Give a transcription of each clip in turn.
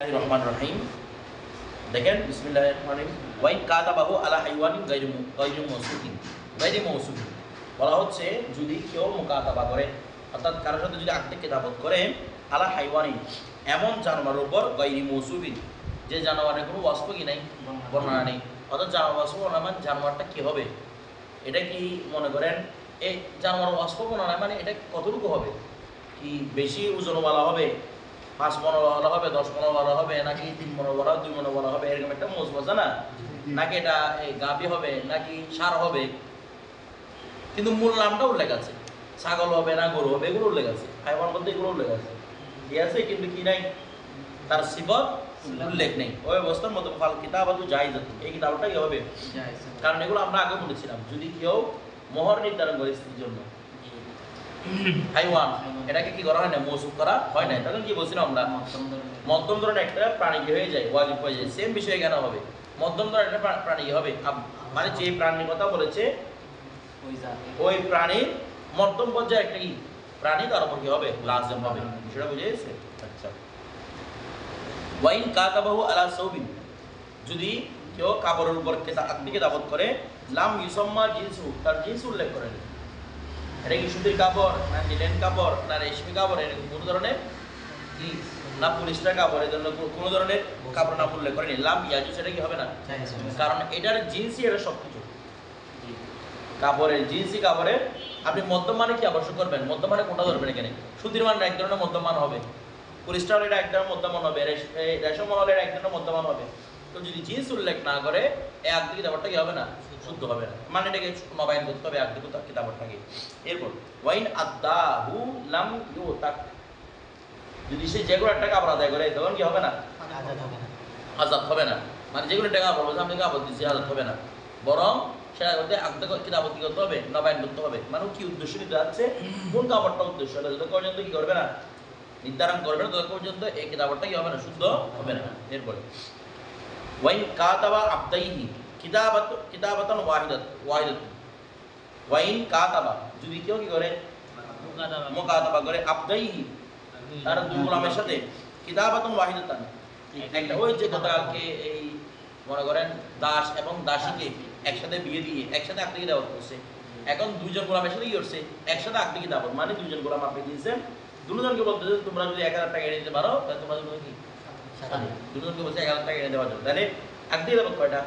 রহমান রহিম দেখেন বিসমিল্লাহির রহমানির রহিম ওয়াইন কাতাবাহু আলা হাইওয়ানিন গায়রি মওসুফিন বলা হচ্ছে যদি কেউ মুকাতাবা করে অর্থাৎ কারোর সাথে যদি আত্মিক কিতাবত করে আলা হাইওয়ানিন এমন জানোয়ারের উপর গায়রি মওসুফিন যে জানোয়ারের কোনো ওয়াসফ কি নাই বর্ণনা নেই অর্থাৎ জানোয়ারটা কি হবে এটা কি মনে করেন এই জানোয়ার ওয়াসফ বর্ণনা মানে এটা কতটুকু হবে কি বেশি ওজনওয়ালা হবে 5 মন বলা হবে 10 মন বলা হবে নাকি 3 মন বলা 2 মন বলা হবে এরকম একটা মোজ বোঝা না নাকি এটা গাভী হবে নাকি ষাঁড় হবে কিন্তু মূল নামটা উল্লেখ আছে ছাগল হবে না গরু হবে এগুলো উল্লেখ আছে হাইওয়ান বলতে এগুলো উল্লেখ আছে ঠিক আছে কিন্তু কি নাই তার সিফত উল্লেখ নেই ওই অবস্থার মতো ফাল কিতাবাতু জায়েজ এই কিতাবটা কি হবে জায়েজ কারণ এগুলো আমরা আগে বলেছিলাম যদি কেউ মোহর নির্ধারণ করে স্ত্রীর জন্য হাইওয়ান এটাকে কি করা হয় না মৌসুফ করা হয় না তখন কি বলছিলাম আমরা মধ্যম ধরনের একটা প্রাণী কি হয়ে যায় ওয়াজিব হয়ে যায় সেম বিষয় কেন হবে মধ্যম ধরনের একটা প্রাণী হবে মানে যে প্রাণীর কথা বলেছে ওই প্রাণীর মধ্যম পর্যায়ে একটা কি প্রাণী তার উপর কি হবে লাজিম হবে সেটা বুঝে গেছে আচ্ছা ওয়াইন কাতাবাহু আলা সাউবিন যদি কেউ কাপড়ের উপর কিতাবত করে লাম ইউসাম্মা জিনসু তার জিনস উল্লেখ করেন এটা কি সুতির কাপড় না লিনেন কাপড় না রেশমি কাপড় এরকম কোনো ধরনের কি না পলিস্টার কাপড় এই ধরনের কোনো ধরনের কাপড় নাম উল্লেখ করেনি লাম ইয়াজু সেটা কি হবে না কারণ এটার জিন্সই এটা সব কিছু কাপড়ের জিন্সই কাপড়ের আপনি মধ্যম মানে কি আবশ্যক করবেন মধ্যম মানে কোনটা ধরবেন এখানে সুতির মানে এক ধরনের মধ্যম মান হবে পলিস্টার এটা এক ধরনের মধ্যম মান হবে রেশম হলে এক ধরনের মধ্যম মান হবে তো যদি জিন্স উল্লেখ না করে এই আগে কিতাবটা কি হবে না শুদ্ধ হবে না মানে এটাকে নবায়ন করতে হবে আগে কিতাবটাকে এরপর ওয়াইন আদাহু লাম ইউতাক যদি সে যেগুলো টাকা কাপড় আদায় করে তখন কি হবে না আজাদ হবে না মানে যেগুলো টাকা বলবো আমি কাপড় দিচ্ছি আজাদ হবে না বরং সেটা করতে আগে কিতাবত কি করতে হবে নবায়ন করতে হবে মানে কি উদ্দেশ্য নিতে যাচ্ছে কোন কাপড়টা উদ্দেশ্য হলে যত পর্যন্ত কি করবে না নির্ধারণ করবে না তত পর্যন্ত এই কিতাবটা কি হবে না শুদ্ধ হবে না এরপরে ওয়াইন কাতাবা আবদাইহি কিতাবাতান ওয়াহিদাত ওয়াইন কাতাবা যদি কেউ কি করে মুকাতাবা করে আবদাইহি তার দুই গোলামের সাথে কিতাবাতান ওয়াহিদাতান একটা ওই যে গতকালকে এই মনে করেন দাস এবং দাসীকে একসাথে বিয়ে দিয়ে একসাথে আত্মীয় কিতাবত করছে এখন দুইজন গোলামের সাথে কি করছে একসাথে আত্মীয় কিতাবত মানে দুইজন গোলাম আপনি দিয়েছেন দুজনকে বলতেছে তোমরা যদি 1000 টাকা এনে দিতে পারো তাহলে তোমরা জন্য কি দুজনকে বলছে 1000 টাকা এনে দেওয়ার জন্য তাহলে আত্মীয় কিতাবত কয়টা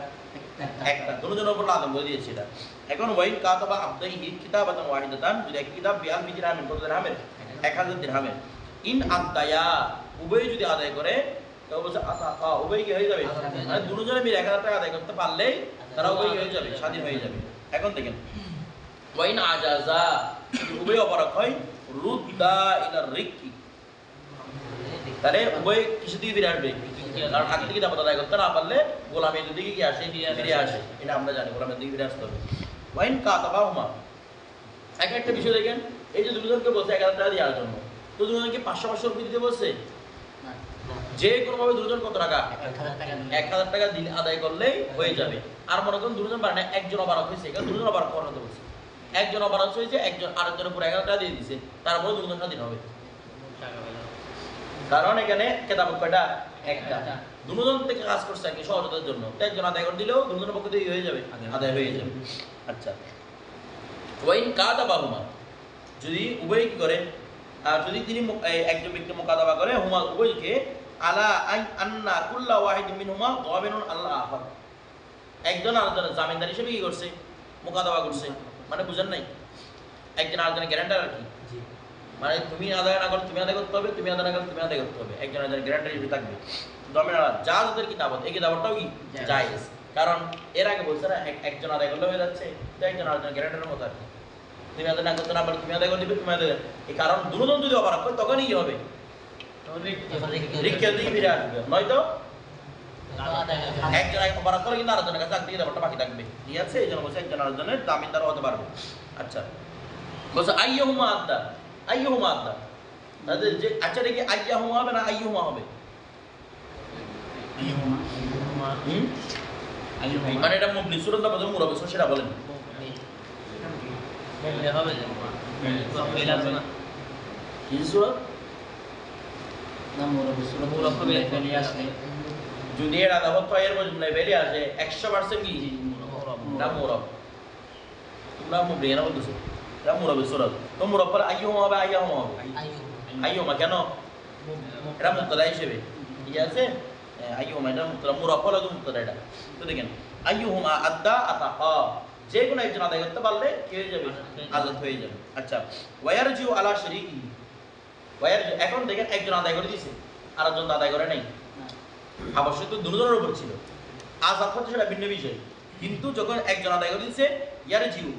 একটা দুজনের উপর লাদম বলে দিয়েছে এটা এখন ওয়াইন কাতাবা আবদাইহি কিতাবাতান ওয়াহিদাতান যদি এক কিতাব বিআল বিদিরহামের কত দিরহামের 1000 দিরহামের ইন আদায়া উভয় যদি আদায় করে তো বলছে উভয় কি হয়ে যাবে মানে দুজনে মিলে 1000 টাকা আদায় করতে পারলেই তারা উভয় হয়ে যাবে স্বাধীন হয়ে যাবে এখন দেখেন ওয়াইন আজাজা উভয় অপরাধ হয় রুদ্দা ইলা রিক্কি তাহলে উভয় কিছু দিয়ে ফিরে আসবে কারণ আগে থেকে দাবত আদায় করতে না পারলে গোলামের দিকে কি আসে ফিরে আসে এটা আমরা জানি গোলামের দিকে ফিরে আসতে হবে ওয়াইন কাতাবা হুমা একটা বিষয় দেখেন এই যে দুজনকে বলছে 1000 টাকা দেওয়ার জন্য তো দুজনকে 500 রুপি দিতে বলছে যে কোনোভাবে দুজন কত টাকা 1000 টাকা দিন আদায় করলেই হয়ে যাবে আর মনে করুন দুজন পারে না একজন অবারক হয়েছে কারণ দুজন অবারক করাতে বলছে একজন অবারক হয়েছে একজন আরেকজনের উপর 11 টাকা দিয়ে দিয়েছে তারপরে দুজন স্বাধীন হবে কারণ এখানে কেতাব কয়টা একটা দুজন থেকে কাজ করছে কি সহজতার জন্য একজন আদায় করে দিলেও দুজনের পক্ষ থেকে হয়ে যাবে আদায় হয়ে যাবে আচ্ছা ওয়াইন কাতাবাহুমা যদি উভয় কি করে যদি তিনি একজন ব্যক্তি মুকাতাবা করে হুমা উভয়কে আলা আন্না কুল্লা ওয়াহিদ মিনহুমা দামিনুন আল্লাহ আখর একজন আরেকজনের জামিনদার হিসেবে কি করছে মুকাতাবা করছে মানে বুঝেন নাই একজন আরেকজনের গ্যারান্টার আর কি মানে তুমি আদায় না করলে তুমি আদায় করতে হবে তুমি আদায় না করলে তুমি আদায় করতে হবে একজন আরেকজনের গ্যারান্টার হিসেবে থাকবে দামিনুন যা যাদের কিতাবত এই কিতাবটাও কি জায়েজ কারণ এর আগে বলছে না একজন আদায় করলে হয়ে যাচ্ছে তো একজন আরেকজনের গ্যারান্টারের মতো আর কি তুমি আদায় না করতে না পারলে তুমি আদায় করে দিবে তুমি আদায় এই কারণ দুজন যদি অপরাধ করে তখনই কি হবে রিক্কের দিকে ফিরে আসবে নয়তো একজন অপরাধ করে কিন্তু আরেকজনের কাছে আত্মীয় ব্যাপারটা বাকি থাকবে ঠিক আছে এই জন্য বলছে একজন আরেকজনের জামিনদার হতে পারবে আচ্ছা বলছে আইয়াহুমা আদা তাদের যে আচ্ছা দেখি আইয়াহুমা হবে না আইয়াহুমা হবে মানে এটা মুবলি সুরত না বদল মুরাবে সেটা বলেন হবে কি সুরত না মুরব্বি সুরত ফেলে আসলে যদি এর আদাবত ফাইয়ের মজমুলায় বেরিয়ে আসে 100% কি না মুরব তোমরা মুবলিয়া না বলতেছো এটা মুরব্বি সুরত তো মুরব পরে আইয়ুমা হবে আইয়াহুমা হবে আইয়ুমা কেন এটা মুক্তদা হিসেবে ঠিক আছে আইয়ুমা এটা মুক্তদা মুরব হলো তো মুক্তদা এটা তো দেখেন আইয়ুহুমা আদ্দা আতাকা যে কোনো একজন আদায় করতে পারলে কি হয়ে যাবে আজাদ হয়ে যাবে আচ্ছা ওয়ারজিউ আলা শরীকি ওয়ারজিউ এখন দেখেন একজন আদায় করে দিয়েছে আরেকজন আদায় করে নাই আবশ্যক তো দুজনের উপর ছিল আজাদ হচ্ছে সেটা ভিন্ন বিষয় কিন্তু যখন একজন আদায় করে দিয়েছে ইয়ারজিউ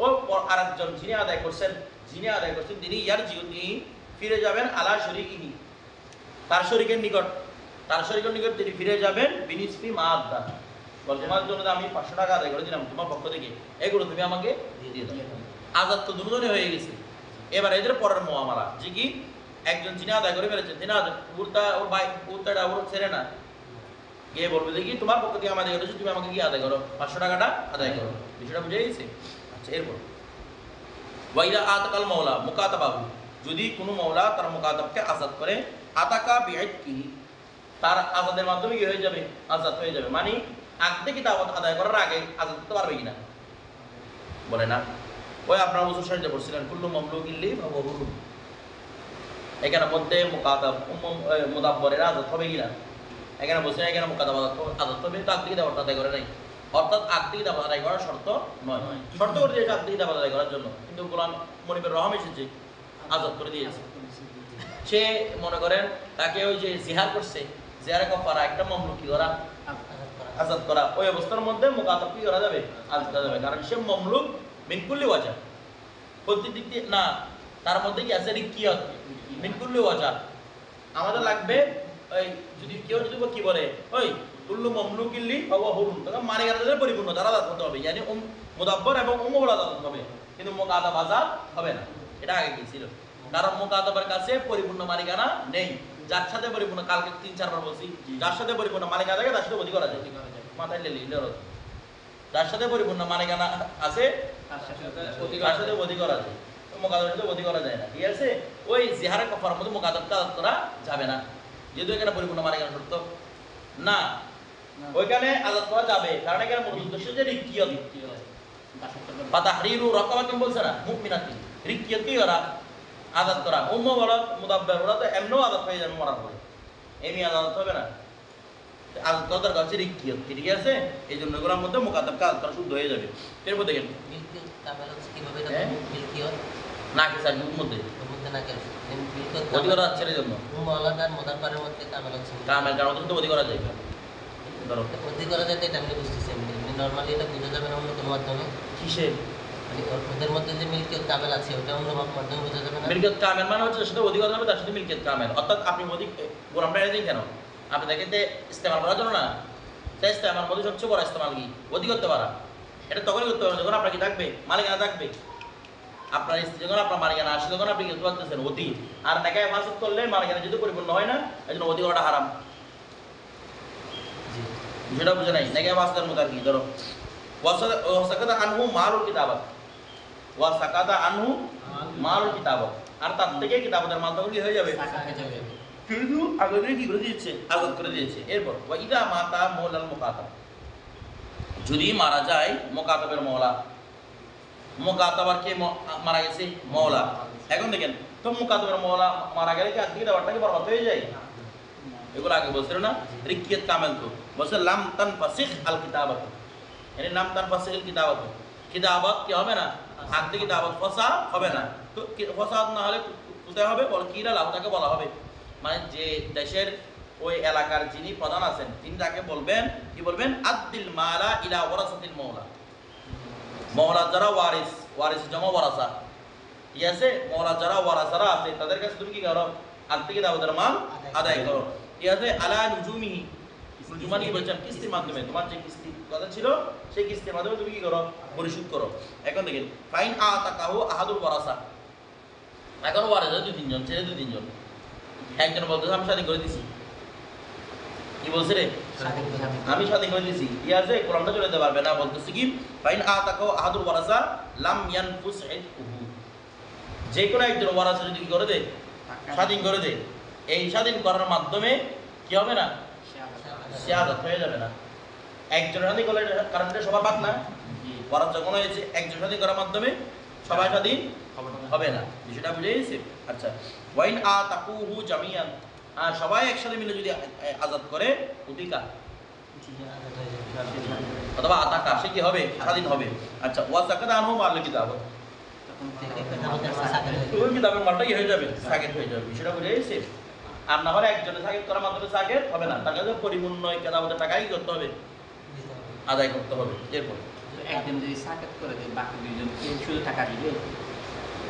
ও আরেকজন যিনি আদায় করছেন তিনি ইয়ারজিউ তিনি ফিরে যাবেন আলা শরীকিহি তার শরীকের নিকট তিনি ফিরে যাবেন বিনিসফি মা আদ্দা বল তোমার জন্য আমি 500 টাকা আদায় করে দিলাম তোমার পক্ষ থেকে এগুলো তুমি আমাকে দিয়ে দাও আজাদ তো দুজনে হয়ে গেছে এবার এদের পরের মুআমালা যে কি একজন যিনি আদায় করে ফেলেছেন তিনি ওর ভাই উর্তাটা ওর ছেড়ে না গিয়ে বলবে দেখি তোমার পক্ষ থেকে আমাদের করেছো তুমি আমাকে গিয়ে আদায় করো 500 টাকাটা আদায় করো বিষয়টা বুঝে গেছে আচ্ছা এরপর ওয়াইদা আতাকাল মাওলা মুকাতাবাহু যদি কোনো মাওলা তার মুকাতাবকে আজাদ করে আতাকা বিআইকি তার আজাদের মাধ্যমে কি হয়ে যাবে আজাদ হয়ে যাবে মানে আগে কিতাবত আদায় করার আগে আজাদ করতে পারবে কিনা বলে না ওই আপনারা ওযু শরীতে পড়ছিলেন কুল্লু মামলুকিন লি ফাহুরু এখানে মধ্যে মুকাতাব মুদাব্বরের আজাদ হবে কিনা এখানে বলছেন এখানে মুকাতাব আজাদ হবে তো আগে কিতাবত আদায় করে নাই অর্থাৎ আগে কিতাবত আদায় করার শর্ত নয় শর্ত করে দিয়েছে আগে কিতাবত আদায় করার জন্য কিন্তু গোলাম মনিবুর রহমান এসেছে আজাদ করে দিয়েছে সে মনে করেন তাকে ওই যে জিহার করছে জিহারে কাফারা একটা মামলুকি করা আজাদ করা ওই অবস্থার মধ্যে মুকাতাব কি করা যাবে আজাদ করা যাবে কারণ সে মামলুক মিন কুল্লি ওয়াজহ প্রত্যেক দিক দিয়ে না তার মধ্যে কি আছে রিকিয়ত মিন কুল্লি ওয়াজহ আমাদের লাগবে ওই যদি কেউ যদি কি বলে ওই কুল্লু মামলুকিন লি ওয়া হুরুন তখন মানে গেলে পরিপূর্ণ তারা আজাদ হতে হবে মানে মুদাব্বর এবং উম্মুল আজাদ হবে কিন্তু মুকাতাব আজাদ হবে না এটা আগে কি ছিল কারণ মুকাতাবের কাছে পরিপূর্ণ মালিকানা নেই যার সাথে পরিপূর্ণ কালকে 3-4 বার বলছি যার সাথে পরিপূর্ণ মালিকানা থাকে তার সাথে অধিক করা যায় মাথায় লেলি যার সাথে পরিপূর্ণ মালিকানা আছে তার সাথে অধিক করা যায় মুকাতাবের সাথে অধিক করা যায় না ঠিক আছে ওই জিহারে কাফার মধ্যে মুকাতাবকে আজাদ করা যাবে না যেহেতু এখানে পরিপূর্ণ মালিকানা শর্ত না ওইখানে আজাদ করা যাবে কারণ এখানে মূল উদ্দেশ্য যে রিকিয়ত ফাতাহরিরু রাকাবাতিন বলছে না মুমিনাতিন রিকিয়ত কি ওরা আজাদ করা উম্মু বলা মুদাব্বার ওরা তো এমনও আজাদ হয়ে যাবে মরার পরে এমনি আজাদ হবে না আজাদ করার কাছে রিকিয়ত ঠিক আছে এই জন্য এগুলোর মধ্যে মুকাতাবকে আজাদ করা শুদ্ধ হয়ে যাবে এরপর দেখেন মিলকিয়ত কামেল হচ্ছে কিভাবে এটা মিলকিয়ত না কি স্যার মধ্যে না কেন মিলকিয়ত অধিকার আছে এর জন্য মুআলাদার মুদাব্বারের মধ্যে কামেল হচ্ছে কামেল কারণ তো অধিকার আছে ধরো অধিকার আছে এটা আমি বুঝতেছি নরমালি এটা বোঝা যাবে না অন্য কোনো মাধ্যমে কিসে মানে ওদের মধ্যে যে মিলকিয়ত কামেল আছে ওটা অন্য মাধ্যমে বোঝা যাবে না মিলকিয়ত কামেল মানে হচ্ছে সেটা অধিকার হবে তার সাথে মিলকিয়ত কামেল অর্থাৎ আপনি অধিক গোলাম প্রাণী কেন আপনি দেখেন যে ইস্তেমাল করার জন্য না সেই ইস্তেমাল মধ্যে সবচেয়ে বড় ইস্তেমাল কি অধিক করতে পারা এটা তখনই করতে পারবেন যখন আপনার কি থাকবে মালিকানা থাকবে আপনার স্ত্রী যখন আপনার মালিকানা আসে তখন আপনি কিন্তু করতেছেন অতি আর নেকায় ফাসদ করলে মালিকানা যদি পরিপূর্ণ হয় না এই জন্য অতি করাটা হারাম যেটা বুঝে নাই নেকায় ফাসদের মতো আর কি ধরো ওয়াসাকাতা আনহু মালুল কিতাবাত ওয়াসাকাতা আনহু মালুল কিতাবাত আর তার থেকে কিতাবতের মাধ্যমে কি হয়ে যাবে কিন্তু আগে কি করে দিয়েছে আজাদ করে দিয়েছে এরপর ওয়া ইদা মাতা মাওলাল মুকাতাব যদি মারা যায় মুকাতাবের মাওলা মুকাতাবার কে মারা গেছে মাওলা এখন দেখেন তো মুকাতাবের মাওলা মারা গেলে কি আজকে কিতাবটা কি বরবাদ হয়ে যায় এগুলো আগে বলছিল না রিকিয়ত কামেল তো বলছে লাম তানফাসিখ আল কিতাবাত এর নাম তানফাসিখ আল কিতাবাত কিতাবত কি হবে না আজকে কিতাবত ফসা হবে না তো ফসাদ না হলে কোথায় হবে বল কিরা লাভ তাকে বলা হবে মানে যে দেশের ওই এলাকার যিনি প্রধান আছেন তিনি তাকে বলবেন কি বলবেন আদ্দিল মালা ইলা ওয়ারাসাতিল মাওলা মাওলা যারা ওয়ারিস জমা ওয়ারাসা ঠিক আছে মাওলা যারা ওয়ারাসারা আছে তাদের কাছে তুমি কি করো আত্মিক দাওয়াতের মাল আদায় করো ঠিক আছে আলা নুজুমিহি নুজুমানি বলছেন কিস্তির মাধ্যমে তোমার যে কিস্তি কথা ছিল সেই কিস্তির মাধ্যমে তুমি কি করো পরিশোধ করো এখন দেখেন ফাইন আতাকাহু আহাদুল ওয়ারাসা এখন ওয়ারিস দুই তিনজন ছেলে দুই তিনজন একজন বলতেছে আমি স্বাধীন করে দিছি কি বলছে রে আমি স্বাধীন করে দিছি কি আছে কোরআনটা চলে যেতে পারবে না বলতেছে কি ফাইন আতাকাহু আহাদুল ওয়ারাসা লাম ইয়ানফুস ইদহু যে কোনো একজন ওয়ারাসা যদি কি করে দেয় স্বাধীন করে দেয় এই স্বাধীন করার মাধ্যমে কি হবে না, সে আজাদ হয়ে যাবে না। একজন স্বাধীন করলে কারণ এটা সবার বাদ না, বরং যখন হয়েছে একজন স্বাধীন করার মাধ্যমে সবাই স্বাধীন হবে না। বিষয়টা বুঝে গেছে? আচ্ছা, ওয়াইন আতাকুহু জামিয়ান, আর সবাই একসাথে মিলে যদি আজাদ করে উতিকা অথবা আতাকা, সে কি হবে, স্বাধীন হবে। আচ্ছা, ওয়া সাকাত আনহু মাল কিতাব, ওই কিতাবের মালটা কি হয়ে যাবে, সাকেত হয়ে যাবে। বিষয়টা বুঝে গেছে? আর না হলে একজনের সাকেত করার মাধ্যমে সাকেত হবে না, তার কাছে পরিপূর্ণ কেতাবতের টাকাই করতে হবে, আদায় করতে হবে। এরপর একজন যদি সাকেত করে দেয়, বাকি দুইজনকে শুধু টাকা দিবে,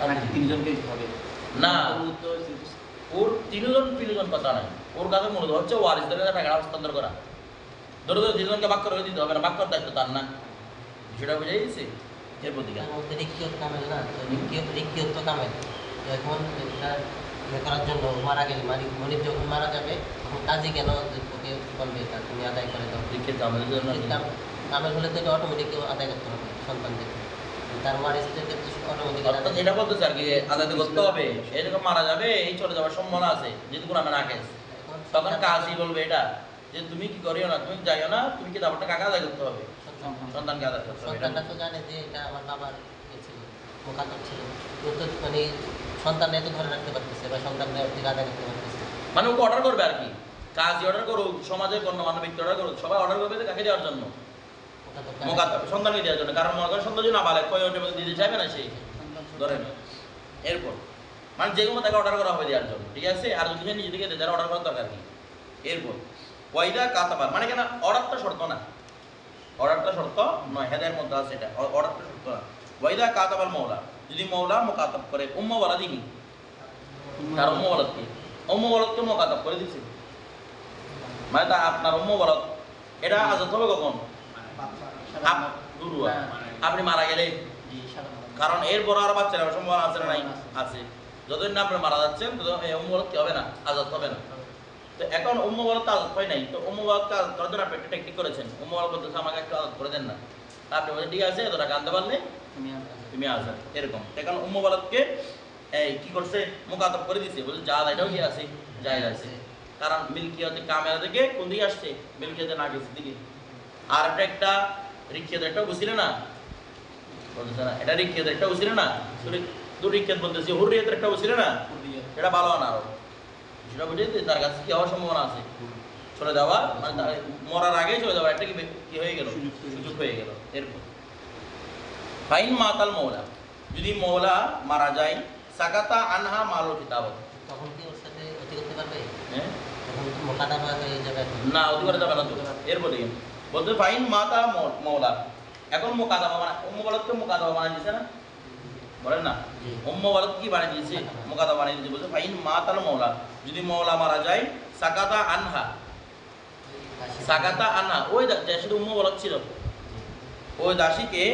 নাকি তিনজনকে দিতে হবে? না, ওর তিনজন কথা নাই, ওর কাছে মূলত হচ্ছে ওয়ারিসদের কাছে টাকা হস্তান্তর করা। ধরো তিনজনকে ভাগ করে দিতে হবে না, ভাগ করার দায়িত্ব তার না। বিষয়টা বুঝে গেছে? এরপর দিকে রিক্কিয়ত কামেল না, তো রিক্কিয়ত তো কামেল। তো এখন এটা করার জন্য মারা গেলে মনিব যখন মারা যাবে তখন কাজী কেন ওকে বলবে এটা তুমি আদায় করে দাও। লিখে দামের জন্য কামেল হলে তো এটা অটোমেটিক আদায় করতে হবে সন্তানদের, তার ওয়ারিসদেরকে অটোমেটিক অর্থাৎ এটা বলতেছে আর কি, আদায় করতে হবে। এরকম মারা যাবে, এই চলে যাওয়ার সম্ভাবনা আছে যদি কোনো নামে না কেস, তখন কাজী বলবে এটা যে তুমি কি করিও না, তুমি যাইও না, তুমি কি দামটা কাকে আদায় করতে হবে, সন্তানকে আদায় করতে হবে। সন্তানরা তো জানে যে এটা আমার বাবার ছিল, মোকাদ্দর ছিল, তো মানে সন্তান এত ধরে রাখতে পারতেছে বা সন্তানরা থেকে আদায় করতে পারতেছে। মানে ওকে অর্ডার করবে আর কি, কাজী অর্ডার করুক, সমাজের গণ্যমান্য ব্যক্তি অর্ডার করুক, সবাই অর্ডার করবে যে কাকে দেওয়ার জন্য, সন্তানকে দেওয়ার জন্য। কারণ মনে করেন সন্তান যদি না বালে কয় ওটা দিতে চাইবে না, সেই ধরেন। এরপর মানে যে কোনো তাকে অর্ডার করা হবে দেওয়ার জন্য, ঠিক আছে? আর যদি নিজে থেকে যারা অর্ডার করার দরকার কি। এরপর ওয়াইদা কাতাবার, মানে কেন অর্ডারটা শর্ত না, অর্ডারটা শর্ত নয়, হেদায়ের মধ্যে আছে এটা, অর্ডারটা শর্ত না। ওয়াইদা কাতাবার মৌলা, যদি মৌলা মুকাতাব করে, উম্মা ওয়ালা দিনি, তার উম্মা ওয়ালাদকে, উম্মা ওয়ালাদকে মুকাতাব করে দিছে, মানে তা আপনার উম্মা ওয়ালাদ, এটা আজাদ হবে কখন, আপনি মারা গেলে। কারণ এরপর আর বাচ্চারা সম্ভাবনা আছে না, নাই আছে, যতদিন না আপনি মারা যাচ্ছেন ততদিন উম্মা কি হবে না, আজাদ হবে না। তো এখন উম্মা ওয়ালাদ তো আজাদ হয় নাই, তো উম্মা ওয়ালাদকে আজাদ করার জন্য আপনি একটা টেকনিক করেছেন, উম্মা ওয়ালাদ বলতেছে আমাকে একটু আজাদ করে দেন না, আপনি বলেন ঠিক আছে, এত টাকা আনতে পারলে তুমি আজাদ। এরকম এখন উম্মা ওয়ালাদকে এই কি করছে, মুকাতাব করে দিছে, বলছে যা এটাও কি আছে, জায়েজ আছে। কারণ মিলকিয়তে কামেরা থেকে কোন দিকে আসছে, মিলকিয়তে নাকিসের দিকে। আর এটা একটা রিক্কিয়ত একটা বুঝছিলে না, বলতেছে না এটা রিক্কিয়ত একটা বুঝছিলে না, দু রিক্কিয়ত বলতেছি, হুরিয়তের একটা বুঝছিলে না, এটা ভালো না আরো। সেটা বুঝে তার কাছে কি হওয়ার সম্ভাবনা আছে, চলে যাওয়া, মানে মরার আগেই চলে যাওয়া, একটা কি হয়ে গেল, সুযোগ হয়ে গেল। এরপর ফাইন মাতাল মৌলা, যদি মৌলা মারা যায়, সাকাতা আনহা মালুল কিতাবত, তখন কি ওর সাথে অতি করতে পারবে? হ্যাঁ, তখন তো মোকাদাবা হয়ে যাবে না অতি করা যাবে না তো। এরপর দেখেন বলতে ফাইন মাতা মৌলা, এখন মুকাদাবা মানে উম্মা ওয়ালাদকে মুকাদাবা বানিয়ে দিয়েছে না, বলেন না, উম্মা ওয়ালাদ কি বানিয়ে দিয়েছে, মুকাদাবা বানিয়ে দিয়েছে। বলতে ফাইন মাতাল মৌলা, যদি মৌলা মারা যায়, সাকাতা আনহা, সাকাতা আনহা, ওই দাসীর উম্মা ওয়ালাদ ছিল, ওই দাসীকে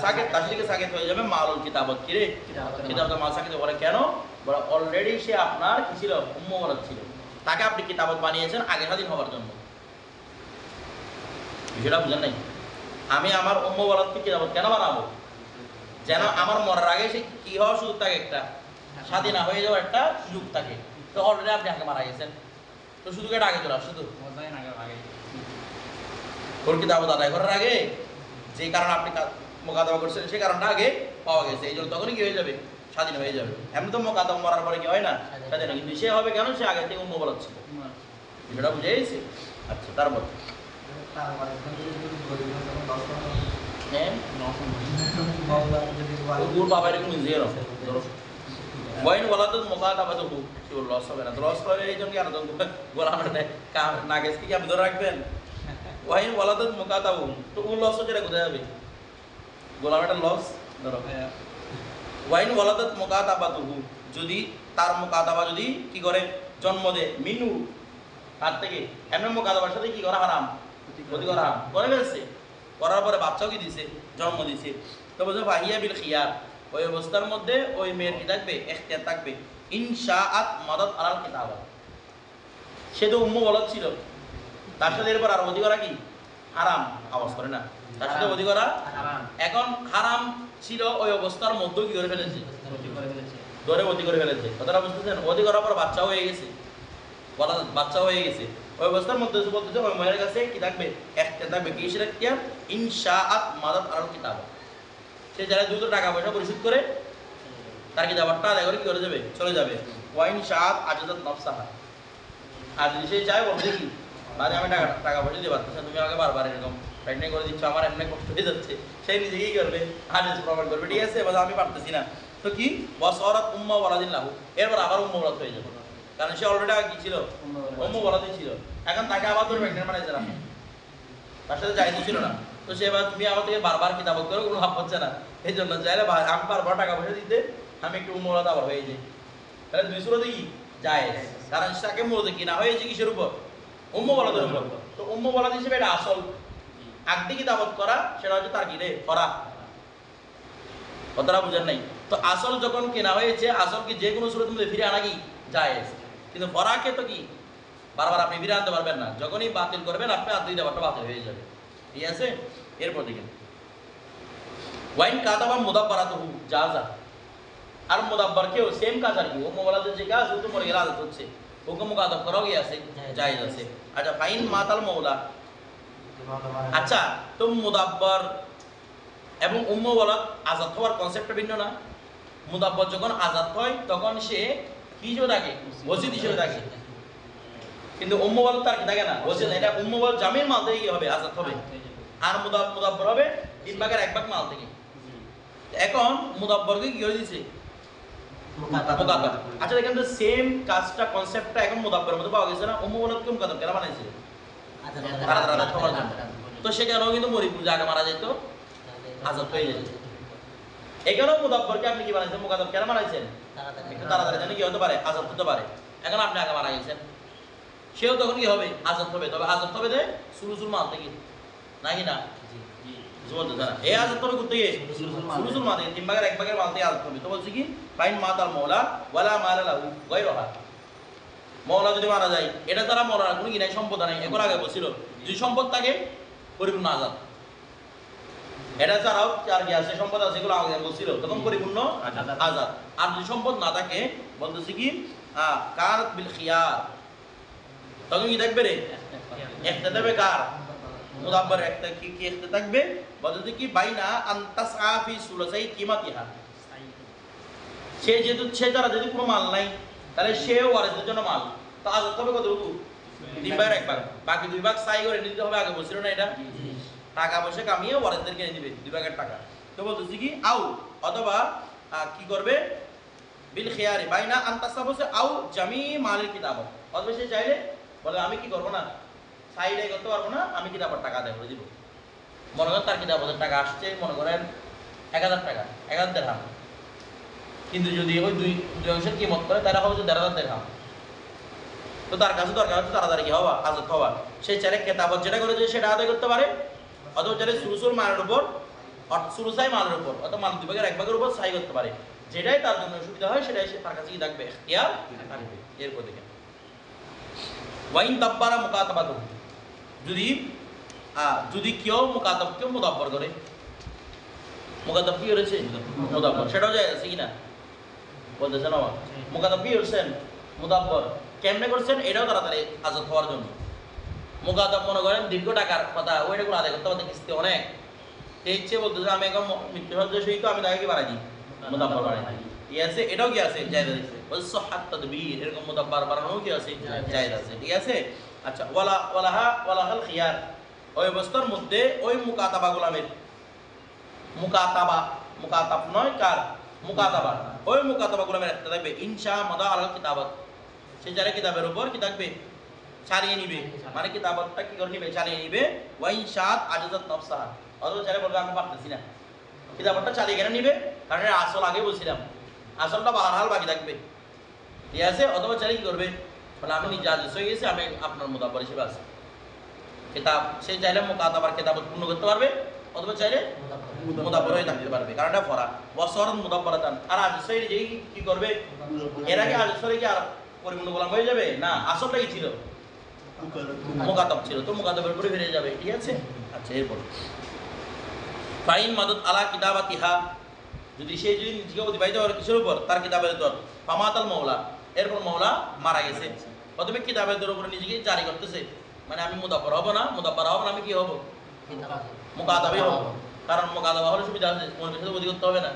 সাকেত, দাসীকে সাকেত হয়ে যাবে মালুল কিতাবত, কি রে কিতাবত মাল সাকেত বলে। কেন বলে, অলরেডি সে আপনার কি ছিল, উম্মা ওয়ালাদ ছিল, তাকে আপনি কিতাবত বানিয়েছেন আগে স্বাধীন হওয়ার জন্য। বিষয়টা বুঝেন নাই? আমি আমার উম্মা ওয়ালাদকে কিতাবত কেন বানাবো, যেন আমার মরার আগে সে কি হওয়ার সুযোগ থাকে, একটা স্বাধীন হয়ে যাওয়ার একটা সুযোগ থাকে। তো অলরেডি আপনি আগে মারা গেছেন, তো শুধু এটা আগে চলে শুধু ওর কিতাবত আদায় করার আগে যে কারণ আপনি মোকাদাবা করছেন, সেই কারণটা আগে পাওয়া গেছে, এই জন্য তখনই কি হয়ে যাবে, স্বাধীন হয়ে যাবে। এমনি তো মোকাদাবা মরার পরে কি হয় না, স্বাধীন, কিন্তু সে হবে কেন, সে আগে থেকে উম্মা ওয়ালাদ ছিল। বিষয়টা বুঝে গেছে? আচ্ছা, তারপর বাবা এরকম জিরো ওয়াইন ওয়ালাদ মুকাতাবা তো কি লস হবে না, তো লস করে এই জন্য আর গোলাম না গেছে কি আপনি ধরে রাখবেন, ওয়াইন ওয়ালাদ মুকাতাবু, তো ও লস হচ্ছে কোথায় যাবে, গোলাম একটা লস ধরো। ওয়াইন ওয়ালাদ মুকাতাবাতুহু, যদি তার মুকাতাবা যদি কি করে, জন্ম দেয়, মিনু তার থেকে, এমন মুকাতাবার সাথে কি করা হারাম, ক্ষতি করা হারাম করে ফেলছে, করার পরে বাচ্চাও কি দিছে, জন্ম দিছে, তো বলছে ফাহিয়া বিল খিয়ার, ওই অবস্থার মধ্যে ওই মেয়ের কি থাকবে, ইখতিয়ার থাকবে, ইনশাআত মাদাত আলাল কিতাবা, সে তো উম্মা ওয়ালাদ ছিল, তার সাথে এরপর আর অধি করা কি হারাম, আওয়াজ করে না, তার সাথে অধি করা এখন হারাম ছিল, ওই অবস্থার মধ্যে কি করে ফেলেছে, ধরে অতি করে ফেলেছে, কথাটা বুঝতেছেন? অতি করার পর বাচ্চা হয়ে গেছে, বলা বাচ্চা হয়ে গেছে, ওই অবস্থার মধ্যে বলতেছে ওই মহিলার কাছে কি থাকবে? একটা থাকবে কিসের এখতিয়ার? ইনশাআত মাদাত আলাল কিতাব। সে যারা দ্রুত টাকা পয়সা পরিশোধ করে তার কিতাবটা আদায় করে কি করে যাবে? চলে যাবে। ওয়াইন শাআত আজাদাত নফসাহা। আর যদি সে চায় বলবে কি বাদে আমি টাকা পয়সা দিয়ে পারতেছি না, তুমি আমাকে বারবার এরকম প্রেগনেন্ট করে দিচ্ছ, আমার এমনি কষ্ট হয়ে যাচ্ছে, সেই নিজেকেই করবে, হাদিস প্রমাণ করবে, ঠিক আছে? এবার আমি পারতেছি না, তো কি ওয়াসরাত উম্মা ওয়ালাদিন লাহু, এরপর আবার উম্মা ওয়ালাদ হয়ে যাবে, কারণ সে অলরেডি আগে কি ছিল? উম্মা ওয়ালাদই ছিল। এখন তাকে আবার ধরে প্রেগনেন্ট বানাইছে না, তার সাথে জায়েজ ছিল না, তো সে এবার তুমি আমার থেকে বারবার কিতাব করো, কোনো লাভ হচ্ছে না, এই জন্য চাইলে আমি বারবার টাকা পয়সা দিতে আমি একটু উম্মা ওয়ালাদ আবার হয়ে যাই, তাহলে দুই সুরতে কি জায়েজ, কারণ তাকে মূলত কিনা হয়েছে কিসের উপর? উম্মা ওয়ালাদের উপর। তো উম্মা ওয়ালাদ হিসেবে এটা আসল আগদি কিতাবত করা, সেটা হচ্ছে তার কি রে? ফরা। কথাটা বুঝেন নাই? তো আসল যখন কেনা হয়েছে, আসল কি যে কোনো সুরত মধ্যে ফিরে আনা কি জায়েজ, কিন্তু ফরাকে তো কি বারবার আপনি ফিরে আনতে পারবেন না, যখনই বাতিল করবেন আপনি আর দুই দেওয়াটা বাতিল হয়ে যাবে, ঠিক আছে? এরপর দেখেন ওয়াইন কাতাবা মুদাব্বারাতুহু জাযা। আর মুদাব্বার কেউ সেম কাজ আর কি, ও মোবালাদের যে কাজ ও তো মরে গেলে আদত হচ্ছে, হুকুম মুকাতাব করাও কি আছে? জায়েজ আছে। আচ্ছা ফাইন মাতাল মাওলা। আচ্ছা, তো মুদাব্বার এবং উম্মা ওয়ালাদ আজাদ হওয়ার কনসেপ্টটা ভিন্ন না? মুদাব্বার যখন আজাদ হয় তখন সে কি হিসেবে থাকে? ওসিদ হিসেবে থাকে, কিন্তু উম্মা ওয়ালাদ তার কি থাকে না? ওসিদ। এটা উম্মা ওয়ালাদ জামির মাল থেকে কি হবে? আজাদ হবে। আর মুদাব্বার হবে 3 ভাগের 1 ভাগ মাল থেকে। এখন মুদাব্বরকে কি করে দিয়েছে? মুকাতাব। আচ্ছা দেখেন তো সেম কাজটা কনসেপ্টটা এখন মুদাব্বরের মধ্যে পাওয়া গেছে না? উম্মা ওয়ালাদকে মুকাতাব কেন বানাইছে? তো সেখানেও কিন্তু মরিপুর জায়গা মারা যেত, আজাদ হয়ে যেত। এখানেও মুদাব্বরকে আপনি কি বানাইছেন? মুকাতাব কেন বানাইছেন? একটু তাড়াতাড়ি জানি কি হতে পারে? আজাদ হতে পারে। এখন আপনি আগে মারা গেছেন, সেও তখন কি হবে? আজাদ হবে। তবে আজাদ হবে যে সুলুসুল মাল থেকে, নাকি না? এই আজাদ হবে করতে গিয়ে সুলুসুল মাল থেকে, 3 ভাগের 1 ভাগের মাল থেকে আজাদ হবে। তো বলছি কি ফাইন মাতাল মাওলা ওয়ালা মালা লাহু গায়রুহা। মাওলা যদি মারা যায়, এটা তারা মাওলার কোনো কি নাই, সম্পদ নাই। এখন আগে বলছিল দুই সম্পদ থাকে পরিপূর্ণ আজাদ, এটা ছাড়াও চার কি আছে সম্পদ আছে, এগুলো আগে বলছিল তখন পরিপূর্ণ আজাদ। আর যদি সম্পদ না থাকে বলতেছি কি কারাত বিল খিয়ার, তখন কি থাকবে রে? একটা থাকবে কার? মুদাব্বার একটা কি কি একটা থাকবে, বলতেছি কি বাইনা আনতাসআ ফি সুলাসাই কিমাতিহা। সে যেহেতু সে যারা যদি কোনো মাল নাই, তাহলে সেও ওয়ারিসদের জন্য মাল, তো আজাদ হবে কতটুকু? 3 ভাগের 1 ভাগ, বাকি 2 ভাগ সাই করে নিতে হবে। আগে বলছিল না এটা টাকা পয়সা কামিয়ে ওয়ারিসদের কিনে দিবে 2 ভাগের টাকা। তো বলতেছি কি আউ অথবা কি করবে? বিল খিয়ারি বাইনা আনতাসআ বসে আউ জামি মালের কিতাব। অথবা সে চাইলে বলে আমি কি করব না, সাইডে করতে পারবো না, আমি কিতাবের টাকা আদায় করে দিব। মনে করেন তার কিতাবের টাকা আসছে মনে করেন 1000 টাকা, 1000 দিরহাম, কিন্তু যদি ওই দুই অংশের কিমত করে তারা হবে যে 1500 দিরহাম। তো তার কাছে দরকার হচ্ছে তাড়াতাড়ি কি হওয়া? আজাদ হওয়া। সেই চাইলে কেতাবত যেটা করেছে সেটা আদায় করতে পারে, অথবা চাইলে সুলুসুল মালের উপর, সুলুসাই মালের উপর, অথবা মাল 2 ভাগের 1 ভাগের উপর সাই করতে পারে। যেটাই তার জন্য সুবিধা হয় সেটাই সে তার কাছে কি থাকবে? ইখতিয়ার থাকবে। এরপর দেখেন ওয়াইন দাব্বারা মুকাতাবাতু, যদি কেউ মুকাতাবকে মুদাব্বর করে, মুকাতাব কি করেছে? মুদাব্বর, সেটাও যায় আছে কিনা বলতেছেন আমার। মুকাতাব কি করছেন? মুদাব্বর কেমনে করছেন? এটাও তাড়াতাড়ি আজাদ হওয়ার জন্য। মুকাতাব মনে করেন দীর্ঘ টাকার কথা, ওইটাগুলো আদায় করতে পারতে কিস্তি অনেক, এই ইচ্ছে বলতেছে আমি এখন মৃত্যুসজ্জা সহিত আমি তাকে কি বাড়াই দিই? মুদাব্বর বাড়াই দিই। ঠিক আছে, এটাও কি আছে? জায়েজ আছে। বলছে সাহাত তাদবীর, এরকম মুদাব্বর বাড়ানোও কি আছে? জায়েজ আছে। ঠিক আছে। আচ্ছা ওয়ালাহাল খিয়ার, ওই অবস্থার মধ্যে ওই মুকাতাবা গোলামের মুকাতাব নয় কার? মুকাতাবা। ওই মুকাতাবা গোলামের একটা থাকবে ইনশা মাদা আলাল কিতাবাত, সে যারা কিতাবের উপর কি থাকবে? চালিয়ে নিবে, মানে কিতাবতটা কি করে নিবে? চালিয়ে নিবে। ওয়াইন শাত আজাজাত নফসাহা, অথবা যারা বলবে আমি পারতেছি না, কিতাবতটা চালিয়ে কেন নিবে? কারণ এর আসল আগে বলছিলাম, আসলটা বাহারহাল বাকি থাকবে। ঠিক আছে। অথবা চালিয়ে কি করবে? বলে আমি নিজে আদেশ হয়ে গেছি, আমি আপনার মুদাব্বর হিসেবে আছি। কিতাব সে চাইলে মুকাতাবার কিতাবত পূর্ণ করতে পারবে, অথবা চাইলে মুদাব্বর হয়ে থাকতে পারবে, কারণ এটা ফরা ওয়াসরাত মুদাব্বরাতান। আর আদেশ হয়ে যেই কি করবে? এর আগে আদেশ হয়ে কি আর পরিপূর্ণ গোলাম হয়ে যাবে না? আসলটা কি ছিল? মুকাতাব ছিল, তো মুকাতাবের উপরে ফিরে যাবে। ঠিক আছে। আচ্ছা এরপর ফাইন মাদত আলা কিতাবাতিহা, যদি সে যদি নিজেকে অতিবাহিত করে কিসের উপর, তার কিতাবের দর ফামাতাল মৌলা, এরপর মৌলা মারা গেছে, প্রথমে কিতাবের দর উপরে নিজেকে জারি করতেছে, মানে আমি মুদাব্বার হব না, মুদাব্বার হব না, আমি কি হব, মুকাতাবি হব। কারণ মুকাতাবা হলে সুবিধা আছে, মৌলবীর সাথে অধি করতে হবে না।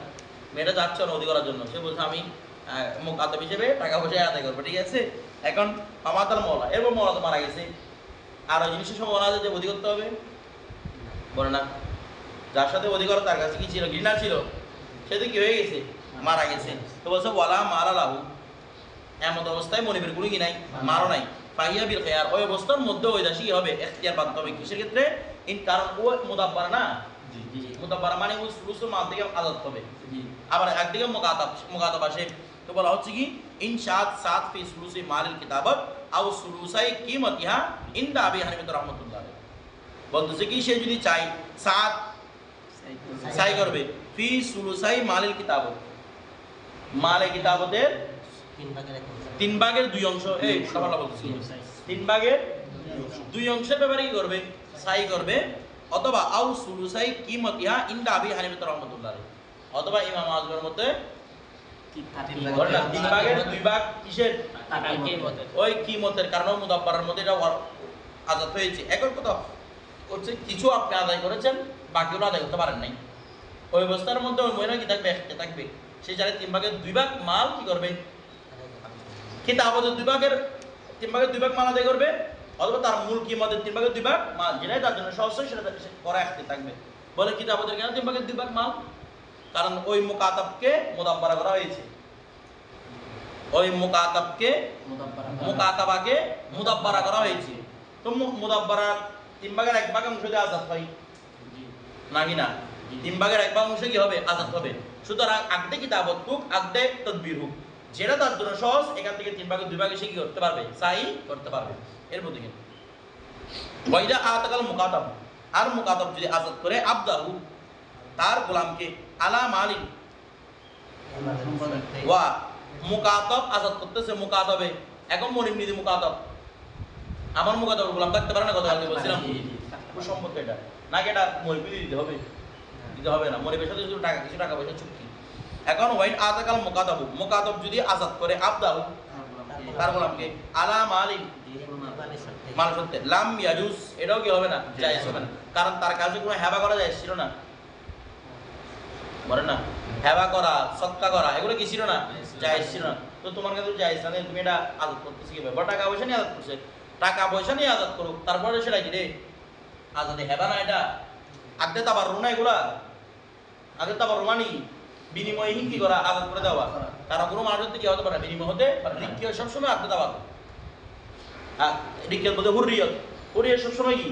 মেয়েটা যাচ্ছে না অধি করার জন্য, সে বলছে আমি মুকাতাব হিসেবে টাকা পয়সা আদায় করবো, ঠিক আছে। এখন ফামাতাল মৌলা, এরপর মৌলা তো মারা গেছে, আর ওই জিনিসের সম্ভাবনা আছে যে অধি করতে হবে, বলে না, যার সাথে অধিকার তার কাছে কি ছিল, ঘৃণা ছিল, সে তো কি হয়ে গেছে, মারা গেছে। তো বলছে ওয়ালা মারা লাহু, এমন অবস্থায় মনিবের কোনো কি নাই, মারো নাই, ফাহিয়া বিল খেয়ার, ওই অবস্থার মধ্যে ওই দাসী কি হবে, এখতিয়ার বাধ্য হবে, কিসের ক্ষেত্রে, কারণ ও মুদাব্বার না, মুদাব্বার মানে উস মাল থেকে আজাদ হবে, আবার একদিকে মুকাতাব আসে। তো বলা হচ্ছে কি ইনশাদ সাত ফি সুলুসি মালিল কিতাবত আও সুলুসাই কিমতিহা ইনদা আবি হানিফা রাহমাতুল্লাহ, বলতেছে কি সে যদি চাই সাত সাই করবে ফি সুলুসাই মালিল কিতাবত, মালে কিতাবতের 3/2 অংশ, এই কথা বলতেছি 3/2 অংশের ব্যাপারে কি করবে, সাই করবে, অথবা আউ সুলুসাই কিমতিহা ইনদা আবি হানিফা রাহমাতুল্লাহ, অথবা ইমাম আজমের মতে 3/2 কিসের, ওই কিমতের কারণে মুদাব্বারের মধ্যে এটা আজাদ হয়েছে। এখন কথা হচ্ছে কিছু আপনি আদায় করেছেন, বাকিগুলো আদায় করতে পারেন নাই, ওই অবস্থার মধ্যে ওই মহিলা কি থাকবে, থাকবে, সে জানে 3/2 মাল কি করবে, কিতাবতের 3/2 মাল আদায় করবে, অথবা তার মূল কিমতের 3/2 মাল যেটাই তার জন্য সহজ সেটা করা একটি থাকবে। বলে কিতাবতের কেন 3/2 মাল, কারণ ওই মুকাতাবকে মুদাব্বারা করা হয়েছে, ওই মুকাতাবাকে মুদাব্বারা করা হয়েছে। তো মুদাব্বারা 3/1 অংশ দিয়ে আজাদ হয় নাকি না, 3/1 অংশ কি হবে, আজাদ হবে। সুতরাং আগদে কিতাবত হোক, আগদে তদবির হোক, যেটা তার জন্য সহজ, এখান থেকে 3/2 সে কি করতে পারবে, সাই করতে পারবে। এর মধ্যে কিন্তু ওয়াইদা আতাকাল মুকাতাব, আর মুকাতাব যদি আজাদ করে আবদাহু, তার গোলামকে আলা মালিন ওয়া মুকাতাব আজাদ করতেছে, মুকাতাবে এখন মনিব নিদি মুকাতাব, আমার মুকাতাব গোলাম থাকতে পারে না, কথা আগে বলছিলাম সম্পর্ক এটা নাকি, এটা মনিব দিতে হবে, দিতে হবে না, মনিবের সাথে শুধু টাকা, কিছু টাকা পয়সা চুক্তি। এখন ওয়াইন আতাকাল মুকাতাব, মুকাতাব যদি আজাদ করে আবদাহু, তার গোলামকে আলা মালিন মাল সত্যি লাম ইয়াজুজ, এটাও কি হবে না, জায়েজ হবে না, কারণ তার কাছে কোনো হেবা করা যায় ছিল না, বলে না, হেবা করা, সৎকা করা, এগুলো কি ছিল না, জায়েজ ছিল না। তো তোমার কাছে জায়েজ না, তুমি এটা আজাদ করতেছি কিভাবে, বা টাকা পয়সা নিয়ে আজাদ করছে, টাকা পয়সা নিয়ে আজাদ করুক, তারপরে সেটা কি রে আজাদে হেবা না, এটা আগে তাবার রুনা, এগুলা আগে তাবার রুমানি বিনিময়ে কি করা, আজাদ করে দেওয়া, কারণ কোনো মানুষের কি হতে পারে, বিনিময় হতে পারে, রিক্কিয় সবসময় আগে দাবার, রিক্কিয়ত বলতে হুররিয়ত, হুররিয়ত সবসময় কি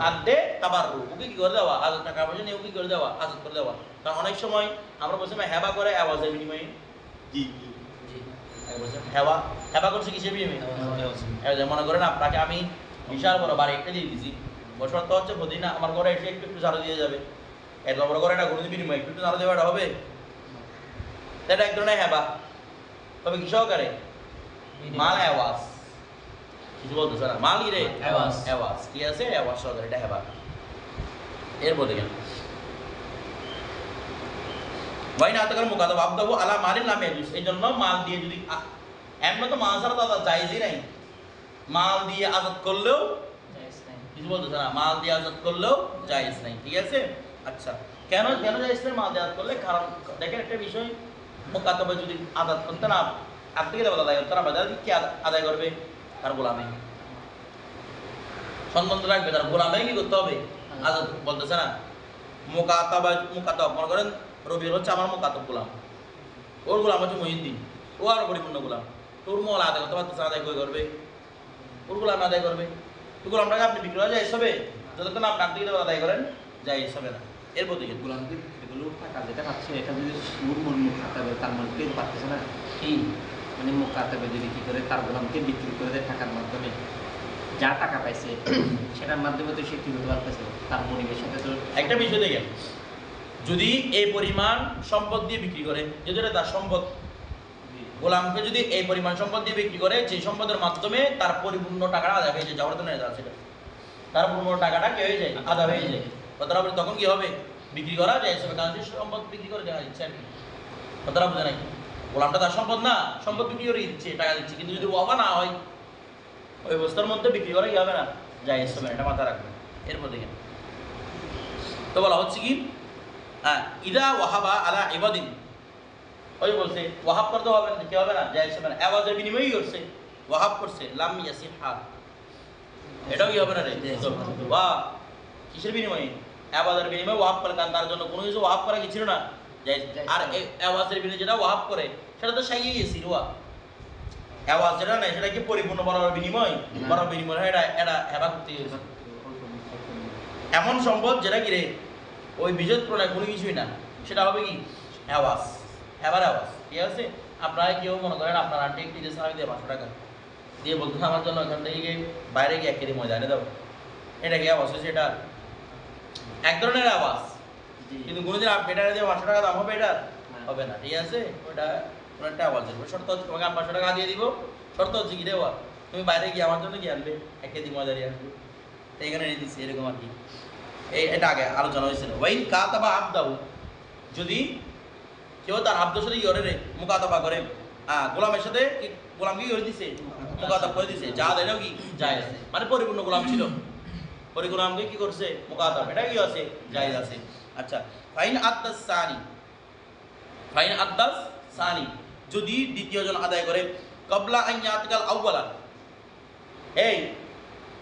আদে তাবার, ওকে কি করে দেওয়া, আজাদ, টাকা পয়সা নিয়ে ওকে কি করে দেওয়া, আজাদ করে দেওয়া। কারণ অনেক সময় আমরা বলছি হেবা করে আওয়াজের বিনিময়ে, জি হেবা, হেবা করছে কিসের বিনিময়ে, মনে করেন আপনাকে আমি বিশাল বড় বাড়ি একটা দিয়ে দিছি, বছর তো হচ্ছে প্রতিদিন আমার ঘরে এসে একটু একটু ঝাড়ু দিয়ে যাবে, এত বড় করে একটা গরুর বিনিময়ে একটু একটু ঝাড়ু দেওয়াটা হবে, এটা এক ধরনের হেবা, তবে কি সহকারে মাল আওয়াজ, কিছু বলতেছে না, মাল কি রে আওয়াজ, কি আছে আওয়াজ সহকারে, এটা হেবা। এর বলতে কেন ওয়াইন আতাকাল মুকাতাব আবদাহু আলা মালিন লাম ইয়াজুজ, এই জন্য মাল দিয়ে যদি এমন তো মাল ছাড়া তো আজাদ জায়েজই নাই, মাল দিয়ে আজাদ করলেও কিছু বলতেছে না, মাল দিয়ে আজাদ করলেও জায়েজ নাই, ঠিক আছে। আচ্ছা কেন কেন জায়েজ নাই মাল দিয়ে আজাদ করলে, কারণ দেখেন একটা বিষয়, মুকাতাবে যদি আজাদ করতে না, আর থেকে দেবো আদায় করতে না, বাজার কি আদায় করবে, তার গোলামে সম্বন্ধ রাখবে, তার গোলামে কি করতে হবে, আজাদ বলতেছে না। মুকাতাব মনে করেন রবিউল হচ্ছে আমার মুকাতাব গোলাম, ওর গোলাম হচ্ছে মহিউদ্দিন, ও আরো পরিপূর্ণ গোলাম, তোর মল আদায় করতে পারতেছে, আদায় করে করবে, ওর গোলাম আদায় করবে, তো গোলামটাকে আপনি বিক্রি করা যায় হবে, যতক্ষণ আপনি আপনি আদায় করেন যায় হবে না। এর প্রতি গোলামদের এগুলো টাকা যেটা পাচ্ছে, এটা যদি সুর মূল মুখাতাবে, তার মানে কেউ পাচ্ছে না কি, মানে মুখাতাবে যদি কি করে তার গোলামকে বিক্রি করে দেয় টাকার মাধ্যমে, যা টাকা পাইছে সেটার মাধ্যমে তো সে কি করতে পারতেছে, তার মনিবের সাথে তো একটা বিষয় দেখেন, যদি এই পরিমাণ সম্পদ দিয়ে বিক্রি করে, যদি এটা তার সম্পদ, গোলামকে যদি এই পরিমাণ সম্পদ দিয়ে বিক্রি করে, যে সম্পদের মাধ্যমে তার পরিপূর্ণ টাকাটা আদায় হয়ে যায়, যাওয়ার জন্য সেটা তার পরিপূর্ণ টাকাটা কি হয়ে যায়, আদায় হয়ে যায়, কথাটা বলি তখন কি হবে, বিক্রি করা যায় হিসেবে, কারণ সে সম্পদ বিক্রি করে দেওয়া দিচ্ছে আর কি, কথাটা বুঝে নাই? গোলামটা তার সম্পদ না, সম্পদ বিক্রি করে দিচ্ছে, টাকা দিচ্ছে, কিন্তু যদি ওয়াফা না হয় ওই অবস্থার মধ্যে বিক্রি করা কি হবে না, যায় হিসেবে, এটা মাথায় রাখবেন। এরপর দেখেন তো বলা হচ্ছে কি ইদা ওয়াহাবা আলা ইবাদিন, ওই বলছে ওয়াহাব করতে হবে না, কি হবে না, যায় হিসেবে না, আওয়াজের বিনিময়ই করছে, ওয়াহাব করছে, লাম ইয়াসিহা, এটাও কি হবে না রে, বা কিসের বিনিময়ে, আওয়াজের বিনিময়ে ওয়াহাব করে, কারণ তার জন্য কোনো কিছু ওয়াহাব করা কি ছিল না, যায়। আর এই আওয়াজের বিনিময়ে যেটা ওয়াহাব করে সেটা তো সাইয়ে গেছি রুয়া, আওয়াজ যেটা নাই সেটা কি পরিপূর্ণ বড় বিনিময়, বড় বিনিময় হয়, এটা এটা হেবা করতে গেছে। এমন সম্পদ যেটা কি রে ওই বিজত প্রণয় কোনো কিছুই না, সেটা হবে কি আওয়াজ, হেবার আওয়াজ, ঠিক আছে? আপনারা কেউ মনে করেন আপনার আন্টি একটি দিয়েছে, আমি দিয়ে 500 টাকা দিয়ে বলতেন আমার জন্য এখান থেকে গিয়ে বাইরে গিয়ে 1 কেজি ময়দা এনে দাও, এটা কি আওয়াজ হয়েছে? এটা এক ধরনের আওয়াজ, কিন্তু কোনোদিন এটা দিয়ে 500 টাকা দাম হবে, এটা হবে না, ঠিক আছে? ওটা একটা আওয়াজ দেবে, শর্ত হচ্ছে তোমাকে আমি 500 টাকা দিয়ে দিব, শর্ত হচ্ছে কি দেওয়া, তুমি বাইরে গিয়ে আমার জন্য কি আনবে, 1 কেজি ময়দা দিয়ে আনবে, তো এখানে এনে দিচ্ছি, এরকম আর কি। এটা আগে আলোচনা হয়েছিল। ওয়াইন কাতাবা আবদাহু, যদি কেউ তার আব্দের সাথে কি করে রে, মুকাতাবা করে, গোলামের সাথে গোলাম কি করে দিছে, মুকাতাব করে দিছে, যা দেয়ও কি জায়েজ আছে, মানে পরিপূর্ণ গোলাম ছিল, পরি গোলামকে কি করছে, মুকাতাব, এটা কি আছে, জায়েজ আছে। আচ্ছা, ফাইন আদ্দাস সানি, ফাইন আদ্দাস সানি, যদি দ্বিতীয় জন আদায় করে, কবলা আন ইয়াতকাল আউয়ালা, এই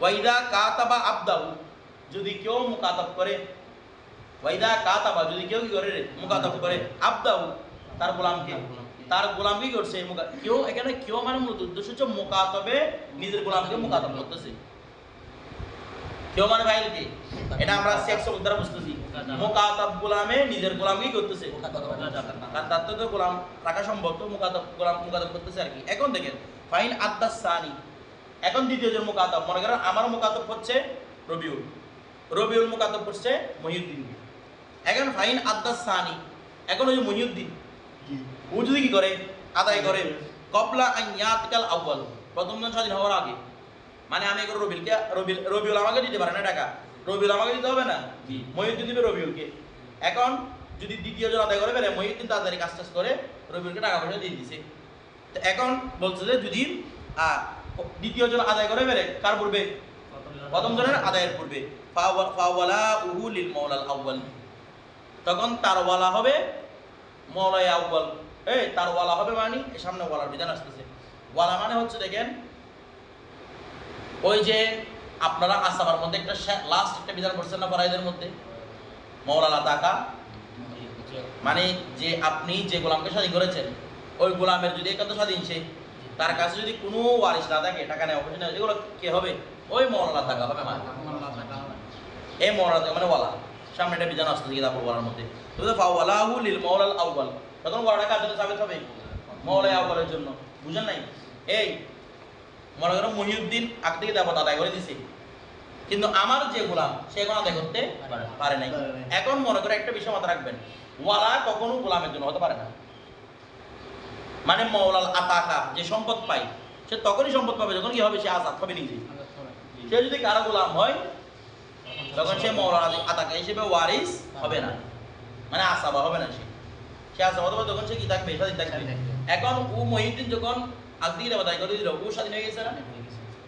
ওয়াইদা কাতাবা আবদাহু, যদি কেউ মুকাতাব করে, ওয়াইদা কাতাবা, যদি কেউ কি করে রে, মুকাতাব করে, আবদাহু, তার গোলামকে, তার গোলাম কি করছে, কেউ, এখানে কেউ মানে মূলত উদ্দেশ্য হচ্ছে মুকাতাবে নিজের গোলামকে মুকাতাব করতেছে, কেউ মানে ভাই কি, এটা আমরা সেক্স দ্বারা বুঝতেছি, মুকাতাব গোলামে নিজের গোলাম কি করতেছে, কারণ তার তো গোলাম রাখা সম্ভব, তো মুকাতাব গোলাম মুকাতাব করতেছে আর কি। এখন দেখেন ফাইন আদ্দাস সানি, এখন দ্বিতীয় জন মুকাতাব, মনে করেন আমার মুকাতাব হচ্ছে রবিউল, রবিউল মুকাতাব করছে মহিউদ্দিন, এখন ফাইন আদ্দাস সানি, এখন ওই যে মহিউদ্দিন ও যদি কি করে, আদায় করে, কবলা আন ইয়াতকাল আউয়াল, প্রথম জন স্বাধীন হওয়ার আগে, মানে আমি এখন রবিউলকে, রবিউল আমাকে দিতে পারে না টাকা, রবিউল আমাকে দিতে হবে না, মহিউদ্দিন দিবে রবিউলকে। এখন যদি দ্বিতীয় জন আদায় করে ফেলে, মহিউদ্দিন তাড়াতাড়ি কাজ টাজ করে রবিউলকে টাকা পয়সা দিয়ে দিছে, তো এখন বলছে যে যদি দ্বিতীয় জন আদায় করে ফেলে, কার পূর্বে, প্রথম জনের আদায়ের পূর্বে, ফাওয়ালা উহু লিল মাওলাল আউয়াল, তখন তার ওয়ালা হবে মওলাই আউয়াল, তার ওয়ালা হবে, মানে সামনে ওয়ালার বিধান আসতেছে। ওয়ালা মানে হচ্ছে দেখেন ওই যে আপনারা আসাবার মধ্যে একটা লাস্ট একটা বিধান করছেন না ফরাইদের মধ্যে, মওলালা তাকা, মানে যে আপনি যে গোলামকে স্বাধীন করেছেন, ওই গোলামের যদি একান্ত স্বাধীন সে, তার কাছে যদি কোনো ওয়ারিশ না থাকে, টাকা নেওয়া পয়সা নেওয়া, এগুলো কে হবে, ওই মওলালা তাকা হবে, মানে এই মওলালা তাকা মানে ওয়ালা, সামনে একটা বিধান আসতেছে কিতাবুল ওয়ালার মধ্যে, তো ফাওয়ালাহু লিল মাওলাল আউয়াল, তখন ওয়ালাটা কার জন্য সাবিত হবে, মওলাই আউয়ালের জন্য, বুঝেন নাই? এই মনে করো মহিউদ্দিন আগ থেকে দাবত আদায় করে দিছে, কিন্তু আমার যে গোলাম সে এখন আদায় করতে পারে নাই। এখন মনে করে একটা বিষয় মাথায় রাখবেন, ওয়ালা কখনো গোলামের জন্য হতে পারে না, মানে মওলাল আতাকা যে সম্পদ পায়, সে তখনই সম্পদ পাবে যখন কি হবে, সে আজাদ হবে নিজে। সে যদি কারো গোলাম হয় তখন সে মওলাল আতাকা হিসেবে ওয়ারিস হবে না, মানে আসাবা হবে না, সে আসাবা হবে তখন সে কি থাকবে, স্বাধীন থাকবে। এখন ও মহিউদ্দিন যখন আগদিকে আদায় করে দিল, ও স্বাধীন হয়ে গেছে না,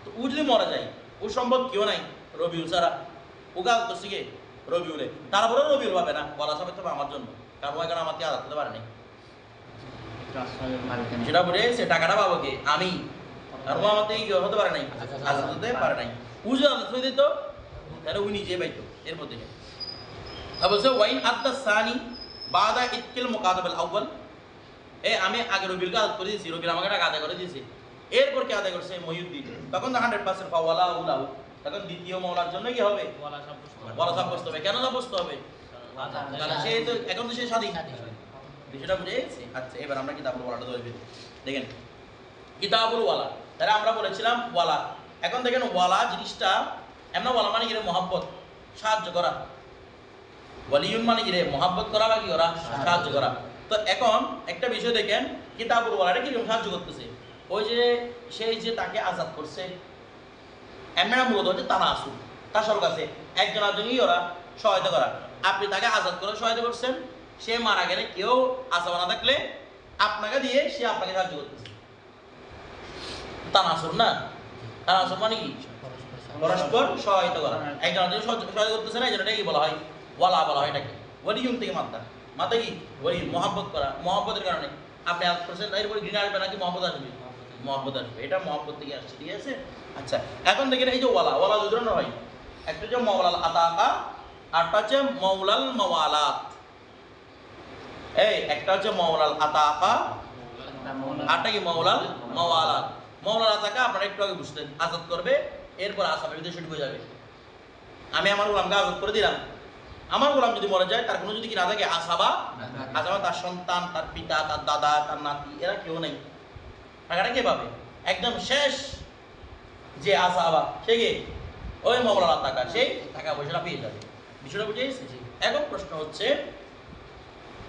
তো ও যদি মারা যায়, ও সম্পদ কেউ নাই রবিউল ছাড়া, ও গাল করছে কি রবিউলে, তারপরে রবিউল পাবে না, বলা সাবে তবে আমার জন্য, কারণ এখানে আমাকে আদাত করতে পারে নাই, সেটা বলে সে টাকাটা পাবো কে, আমি, আর ও আমার থেকে হতে পারে নাই, আজাদ হতে পারে নাই, ও যদি আজাদ হয়ে দিত তাহলে ও নিজে পাইতো। এরপর থেকে বলছে ওয়াইন আদ্দাস সানি বাদা ইতকিল মুকাতাবাল আউয়াল, আমি আগে রবিউলকে আদাত করে দিয়েছি, রবিউল আমাকে টাকা আদায় করে দিয়েছে, এরপর কে আদায় করছে মহিউদ্দিন, তখন 100% ফাওয়ালা উলাউ, তখন দ্বিতীয় মওলার জন্য কি হবে, ওয়ালা সাব্যস্ত হবে। কেন সাব্যস্ত হবে, কারণ সে তো এখন তো সে স্বাধীন, বিষয়টা বুঝে গেছে। আচ্ছা, এবার আমরা কিতাবুল ওয়ালাটা ধরে ফেলি। দেখেন কিতাবুল ওয়ালা, তাহলে আমরা বলেছিলাম ওয়ালা, এখন দেখেন ওয়ালা জিনিসটা এমন, ওয়ালা মানে কি রে, মহাব্বত, সাহায্য করা, ওয়ালিউন মানে কি রে, মহাব্বত করা বা কি করা, সাহায্য করা। তো এখন একটা বিষয় দেখেন কিতাবুল ওয়ালাটা কিরকম সাহায্য করতেছে, ওই যে সেই যে তাকে আজাদ করছে, এমনা মূলত হচ্ছে তারা আসুন, তার কাছে একজন আরেকজনই ওরা সহায়তা করা। আপনি তাকে আজাদ করে সহায়তা করছেন, সে মারা গেলে কেউ আসাবা না থাকলে আপনাকে দিয়ে সে আপনাকে সাহায্য করতেছে। তানাসুর না, তানাসুর মানে কি? পরস্পর সহায়তা করা। একজন আরেকজনকে সহায়তা করতেছে না, এই জন্য এটাকে কি বলা হয়? ওয়ালা বলা হয় এটাকে। ওয়ালিউন থেকে মাত্রা, মাত্রা কি? ওয়ালি, মহব্বত করা। মহব্বতের কারণে আপনি আজ করছেন, এরপরে ঘৃণা আসবে নাকি মহব্বত আসবে? মহব্বত আসবে। এটা মহব্বত থেকে আসছে, ঠিক আছে? আচ্ছা, এখন দেখেন এই যে ওয়ালা, ওয়ালা দুই ধরনের হয়। একটা হচ্ছে মাওলাল আতাকা, আরটা হচ্ছে মাওলাল মাওয়ালাত। এই একটা হচ্ছে মাওলাল আতাকা, আরটা কি মাওলাল মাওয়ালাত। মাওলাল আতাকা আপনারা একটু আগে বুঝতেন, আজাদ করবে, এরপর আসামের ভিতরে শুরু হয়ে যাবে। আমি আমার গোলামকে আজাদ করে দিলাম, আমার গোলাম যদি মরে যায়, তার কোনো যদি কি না থাকে আসাবা, আসাবা তার সন্তান, তার পিতা, তার দাদা, তার নাতি, এরা কেউ নেই। টাকাটা কে পাবে? একদম শেষ যে আসাবা, সে কি? ওই মাওলানা টাকা, সেই টাকা পয়সাটা পেয়ে যাবে। বিষয়টা বুঝে এসেছি? এখন প্রশ্ন হচ্ছে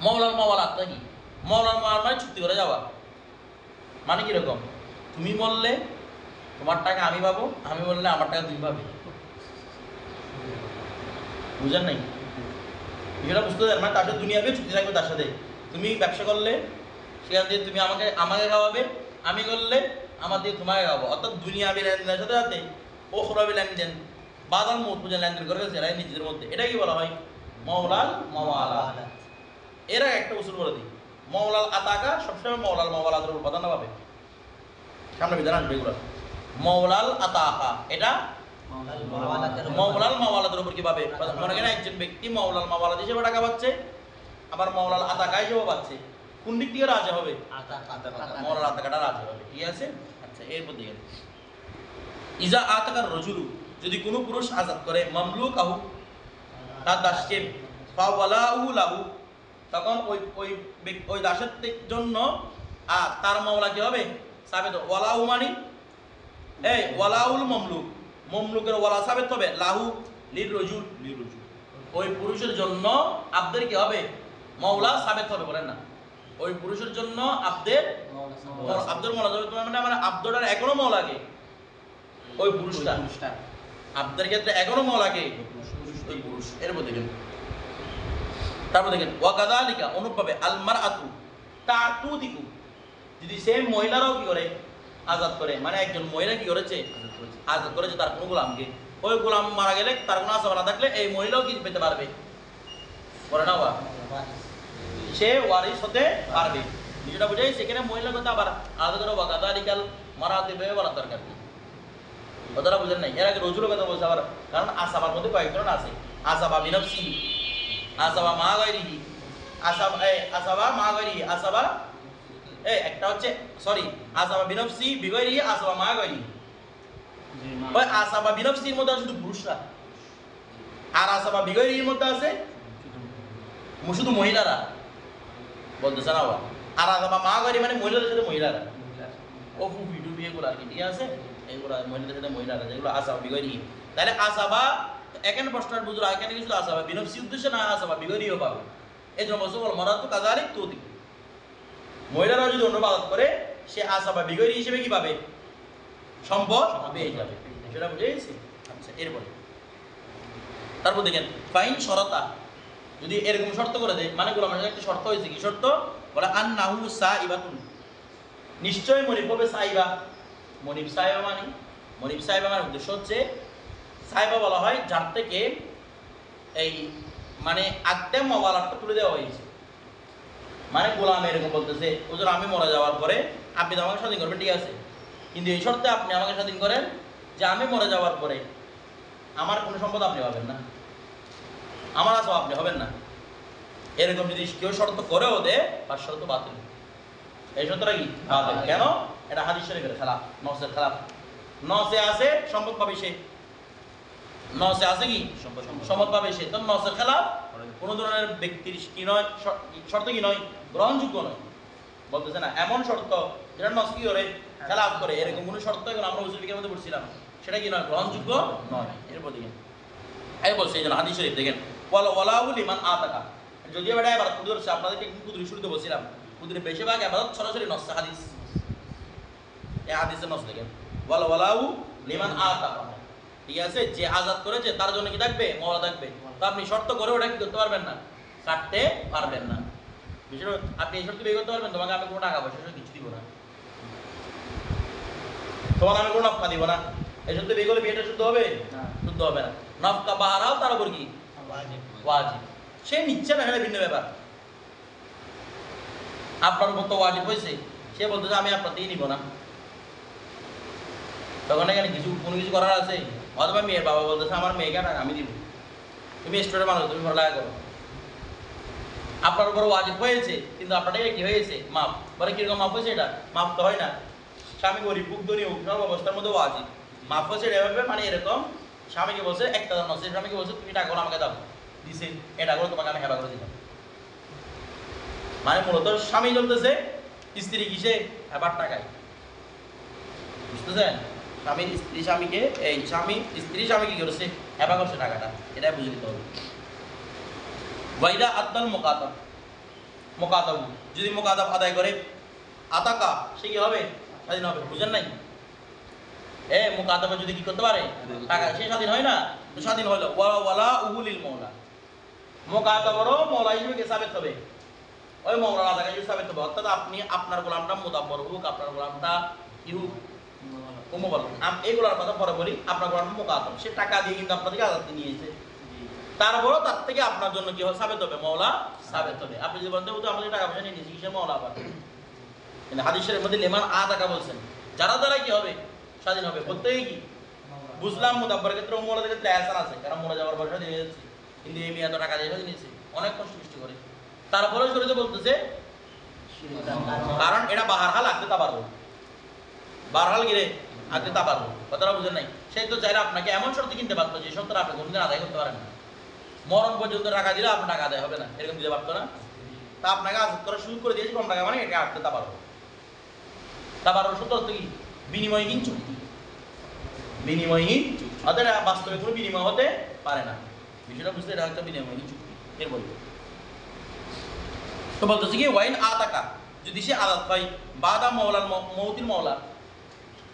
মাওলানা মাওয়ালাতটা কি? মাওলানা মাওয়ালা মানে চুক্তি করে যাওয়া। মানে কিরকম? তুমি বললে তোমার টাকা আমি পাবো, আমি বললে আমার টাকা তুমি পাবে। বুঝেন নাই? বিষয়টা বুঝতে দেন, মানে তার সাথে দুনিয়াবে চুক্তি থাকবে তার সাথে। তুমি ব্যবসা করলে সেখান থেকে তুমি আমাকে খাওয়াবে, আমি করলে আমার দিয়ে তোমাকে খাওয়াবো। অর্থাৎ দুনিয়াবি লেনদেনের সাথে সাথে ওখরাবি লেনদেন, বাদাল মত পূজা লেনদেন করে গেছে এরা নিজেদের মধ্যে। এটা কি বলা হয়? মাওলাল মাওয়ালাত। এরা একটা উসুল বলে দিই, মাওলাল আতাকা সবসময় মাওলাল মাওয়ালাতের উপর প্রাধান্য পাবে। সামনে বিধান আসবে এগুলো। মাওলাল আতাকা এটা মাওলাল মাওয়ালাতের উপর কি পাবে? মনে করেন একজন ব্যক্তি মাওলাল মাওয়ালাত হিসেবে টাকা পাচ্ছে, আবার মাওলাল আতাকা হিসেবে পাচ্ছে। কোন দিক থেকে রাজা হবে? মাওলাল আতাকাটা রাজা হবে, ঠিক আছে? আচ্ছা, এরপর দেখেন ইজা আতাকার রজুলু, যদি কোনো পুরুষ আজাদ করে মামলুকাহু, তার দাসকে, ফাওয়ালাহু লাহু, তখন ওই দাসের জন্য তার মাওলা কি হবে? সাবেত। ওয়ালাহু মানে এই ওয়ালাউল মামলুক, মামলুকের ওয়ালা সাবেত হবে, লাহু লির রজুল, ওই পুরুষের জন্য আব্দের কি হবে? মাওলা সাবেত হবে। বলেন না, ওই পুরুষের জন্য আব্দের মাওলা যাবে। মানে আব্দটার এখনো মাওলাকে ওই পুরুষটা, আব্দের ক্ষেত্রে এখনো মাওলাকে ওই পুরুষ। এরপর দেখেন, তারপর দেখেন ওয়াকাযালিকা, অনুরূপভাবে আল মারআতু তাতুদিকু, যদি সেই মহিলারাও কি করে? আজাদ করে। মানে একজন মহিলা কি করেছে? আজাদ করেছে তার কোনো গোলামকে। ওই গোলাম মারা গেলে তার কোনো আসাবা না থাকলে এই মহিলাও কি পেতে পারবে? বলে না বা, সে ওয়ারিস হতে পারবে। যেটা বুঝাই সেখানে মহিলার কথা আবার আলাদা করে ওয়াকাযালিকাল মারআতু ভেবে বলার দরকার নেই। কথাটা বুঝেন নাই? এর আগে রজুলের কথা বলছে আবার, কারণ আসাবার মধ্যে কয়েক ধরনের আছে। আসাবা বিনফসি, আসাবা মা গায়রিহি, আসাবা মা গায়রিহি, আসাবা একটা হচ্ছে সরি আসাবা বিনফসি বিগায়রিহি, আসাবা মা গায়রিহি। ওই আসাবা বিনফসির মধ্যে শুধু পুরুষরা, আর আসাবা বিগায়রিহির মধ্যে আছে শুধু মহিলারা। বলতেছে না বাবা। আর আসাবা মা গায়রিহি মানে মহিলাদের সাথে মহিলারা, ও ফুফি টুফি এগুলো আর কি, ঠিক আছে? এইগুলো মহিলাদের সাথে মহিলারা, যেগুলো আসাবা বিগায়রিহি। তাহলে আসাবা এখানে প্রশ্নের বুঝলো, এখানে কিছু আসাবা বিনফসি উদ্দেশ্যে না, আসাবা বিগায়রিহিও পাবে। এই জন্য বলছে মারাতু কাযালিক তুদি, মহিলারা যদি অন্য বাদ করে সে আসাবা বিগরি হিসেবে কি পাবে? সম্পদ পেয়ে যাবে। সেটা বুঝে গেছি? আচ্ছা, এরপরে তারপর দেখেন ফাইন শরতা, যদি এরকম শর্ত করে দেয়, মানে গোলামের একটা শর্ত হয়েছে। কি শর্ত? বলে আন্নাহু সাইবাতুন, নিশ্চয় মনিব হবে সাইবা। মনিব সাইবা মানে, মনিব সাইবা মানে উদ্দেশ্য হচ্ছে, সাইবা বলা হয় যার থেকে এই মানে আত্মে মাওয়ালাতটা তুলে দেওয়া হয়েছে। মানে গোলাম এরকম বলতেছে, হুজুর আমি মারা যাওয়ার পরে আপনি তো আমাকে স্বাধীন করবেন, ঠিক আছে, কিন্তু এই শর্তে আপনি আমাকে স্বাধীন করেন যে আমি মরে যাওয়ার পরে আমার কোনো সম্পদ আপনি পাবেন না, আমার আসো আপনি হবেন না। এরকম যদি কেউ শর্ত করেও দেয়, তার শর্ত বাতিল। এই শর্তটা কি? বাতিল। কেন? এটা হাদিস শরীফের খেলাফ, নসের খেলাফ। নসে আছে সম্পদ পাবে সে, নসে আছে কি সম্পদ পাবে সে, তো নসের খেলাফ কোনো ধরনের ব্যক্তির কি নয়, শর্ত কি নয়, গ্রহণযোগ্য নয়। বলতেছে না এমন শর্ত যেটা নস কি করে খেলাফ করে, এরকম কোনো শর্ত এখন আমরা উসুল ফিকহের মধ্যে পড়ছিলাম, সেটা কি নয়, গ্রহণযোগ্য নয়। এরপর দেখেন এই বলছে, এই জন্য হাদিস শরীফ দেখেন ওয়ালাহু লিমান আতাকা, যদিও এটা এবার কুদুর হচ্ছে, আপনাদেরকে একটু কুদুরি শুরুতে বলছিলাম, কুদুরি বেশিরভাগ এবাদত সরাসরি নস হাদিস। এই হাদিসের নস দেখেন ওয়ালাহু লিমান আতাকা, ঠিক আছে, যে আজাদ করেছে তার জন্য কি থাকবে? মওলা থাকবে। তো আপনি শর্ত করে ওটা কি করতে পারবেন না, কাটতে পারবেন না। বিষয় আপনি এই শর্ত বের করতে পারবেন, তোমাকে আমি কোনো টাকা পয়সা কিছু দিব না, তোমার আমি কোনো নফকা দিব না, এই শর্ত বের করলে বিয়েটা শুদ্ধ হবে? শুদ্ধ হবে না। নফকা বাহারাও তার উপর কি ওয়াজিব, সে নিচ্ছে না, এটা ভিন্ন ব্যাপার। আপনার উপর তো ওয়াজিব হয়েছে, সে বলতেছে আমি আপনার থেকে নিব না, তখন এখানে কোনো কিছু করার আছে? অথবা মেয়ের বাবা বলতেছে আমার মেয়েকে টাকা আমি দিব, তুমি স্টুডেন্ট মানুষ, তুমি পড়ালেখা করো। আপনার উপর ওয়াজিব হয়েছে, কিন্তু আপনার কি হয়েছে? মাপ। বলে কিরকম মাপ হয়েছে? এটা মাপ তো হয় না। স্বামী গরিব বুক ধনী হোক, সব অবস্থার মধ্যে ওয়াজিব। মাপ হয়েছে এভাবে, মানে এরকম স্বামীকে বলছে একটা জন আছে, স্বামীকে বলছে তুমি টাকাগুলো আমাকে দাও, দিছে এটা করে তোমাকে আমি হেবা করে দিলাম। মানে মূলত স্বামী চলতেছে, স্ত্রী কিসে? হেবার টাকায়। বুঝতেছেন? স্বামীর স্ত্রী স্বামীকে, এই স্ত্রী স্বামী কি করছে? হেবা করছে টাকাটা, এটাই বুঝে দিতে হবে। ওয়াইদা আদাল মুকাতাব, যদি মুকাতাব আদায় করে আতাকা, সে কি হবে? স্বাধীন হবে। বুঝেন নাই? মুকাতাবে যদি কি করতে পারে? টাকা, সে স্বাধীন হয় না? তো স্বাধীন হলো ওয়ালা উহুলিল মওলা, মুকাতাবরও মওলা হিসেবে কে সাবেত হবে? ওই মওলার আদায় হিসেবে সাবেত হবে। অর্থাৎ আপনি আপনার গোলামটা মুদাব্বর হোক, আপনার গোলামটা কি হোক, এইগুলোর কথা পরে বলি। আপনার গোলাম মুকাতাব, সে টাকা দিয়ে কিন্তু আপনাদেরকে আজাদ নিয়েছে, তারপরও তার থেকে আপনার জন্য কি হবে? সাবেত হবে, মওলা সাবেত হবে। আপনি যদি বলতে বলতে আমাদের টাকা পয়সা নিয়ে নিয়েছি, কিসের মওলা আবার? কিন্তু হাদিসের মধ্যে লেমান টাকা বলছেন, যারা দ্বারা কি হবে? স্বাধীন হবে। প্রত্যেকে কি বুঝলাম? মুদাব্বরের ক্ষেত্রে মওলাদের ক্ষেত্রে আহসান আছে, কারণ মরে যাওয়ার পয়সা দিয়ে যাচ্ছে, কিন্তু এই মেয়ে এত টাকা দিয়ে নিয়েছে, অনেক কষ্ট সৃষ্টি করে। তারপরেও শরীয়তে বলতেছে, কারণ এটা বাহারহাল আঁকতে তা পারবো, বাহারহাল গিরে আঁকতে তা পারবো। কথাটা বুঝেন নাই? সেই তো চাইলে আপনাকে এমন শর্ত কিনতে পারতো যে শর্তটা আপনি কোনদিন আদায় করতে পারেন না, মরণ পর্যন্ত টাকা দিলে আপনার টাকা আদায় হবে না, এরকম দিতে পারতো না? তা আপনাকে আজাদ করা শুরু করে দিয়েছে কম টাকা, মানে এটা আঁকতে তা পারবো। তা পারবো সত্য অর্থ কি? বিনিময়হীন চুক্তি, বিনিময়হীন, অর্থাৎ বাস্তবে কোনো বিনিময় হতে পারে না। বিষয়টা বুঝতে, এটা হচ্ছে বিনিময়হীন চুক্তি। এর বলবো তো বলতেছে কি ওয়াইন আতাকা, যদি সে আজাদ পাই বাদা মওলার মৌতির মওলা,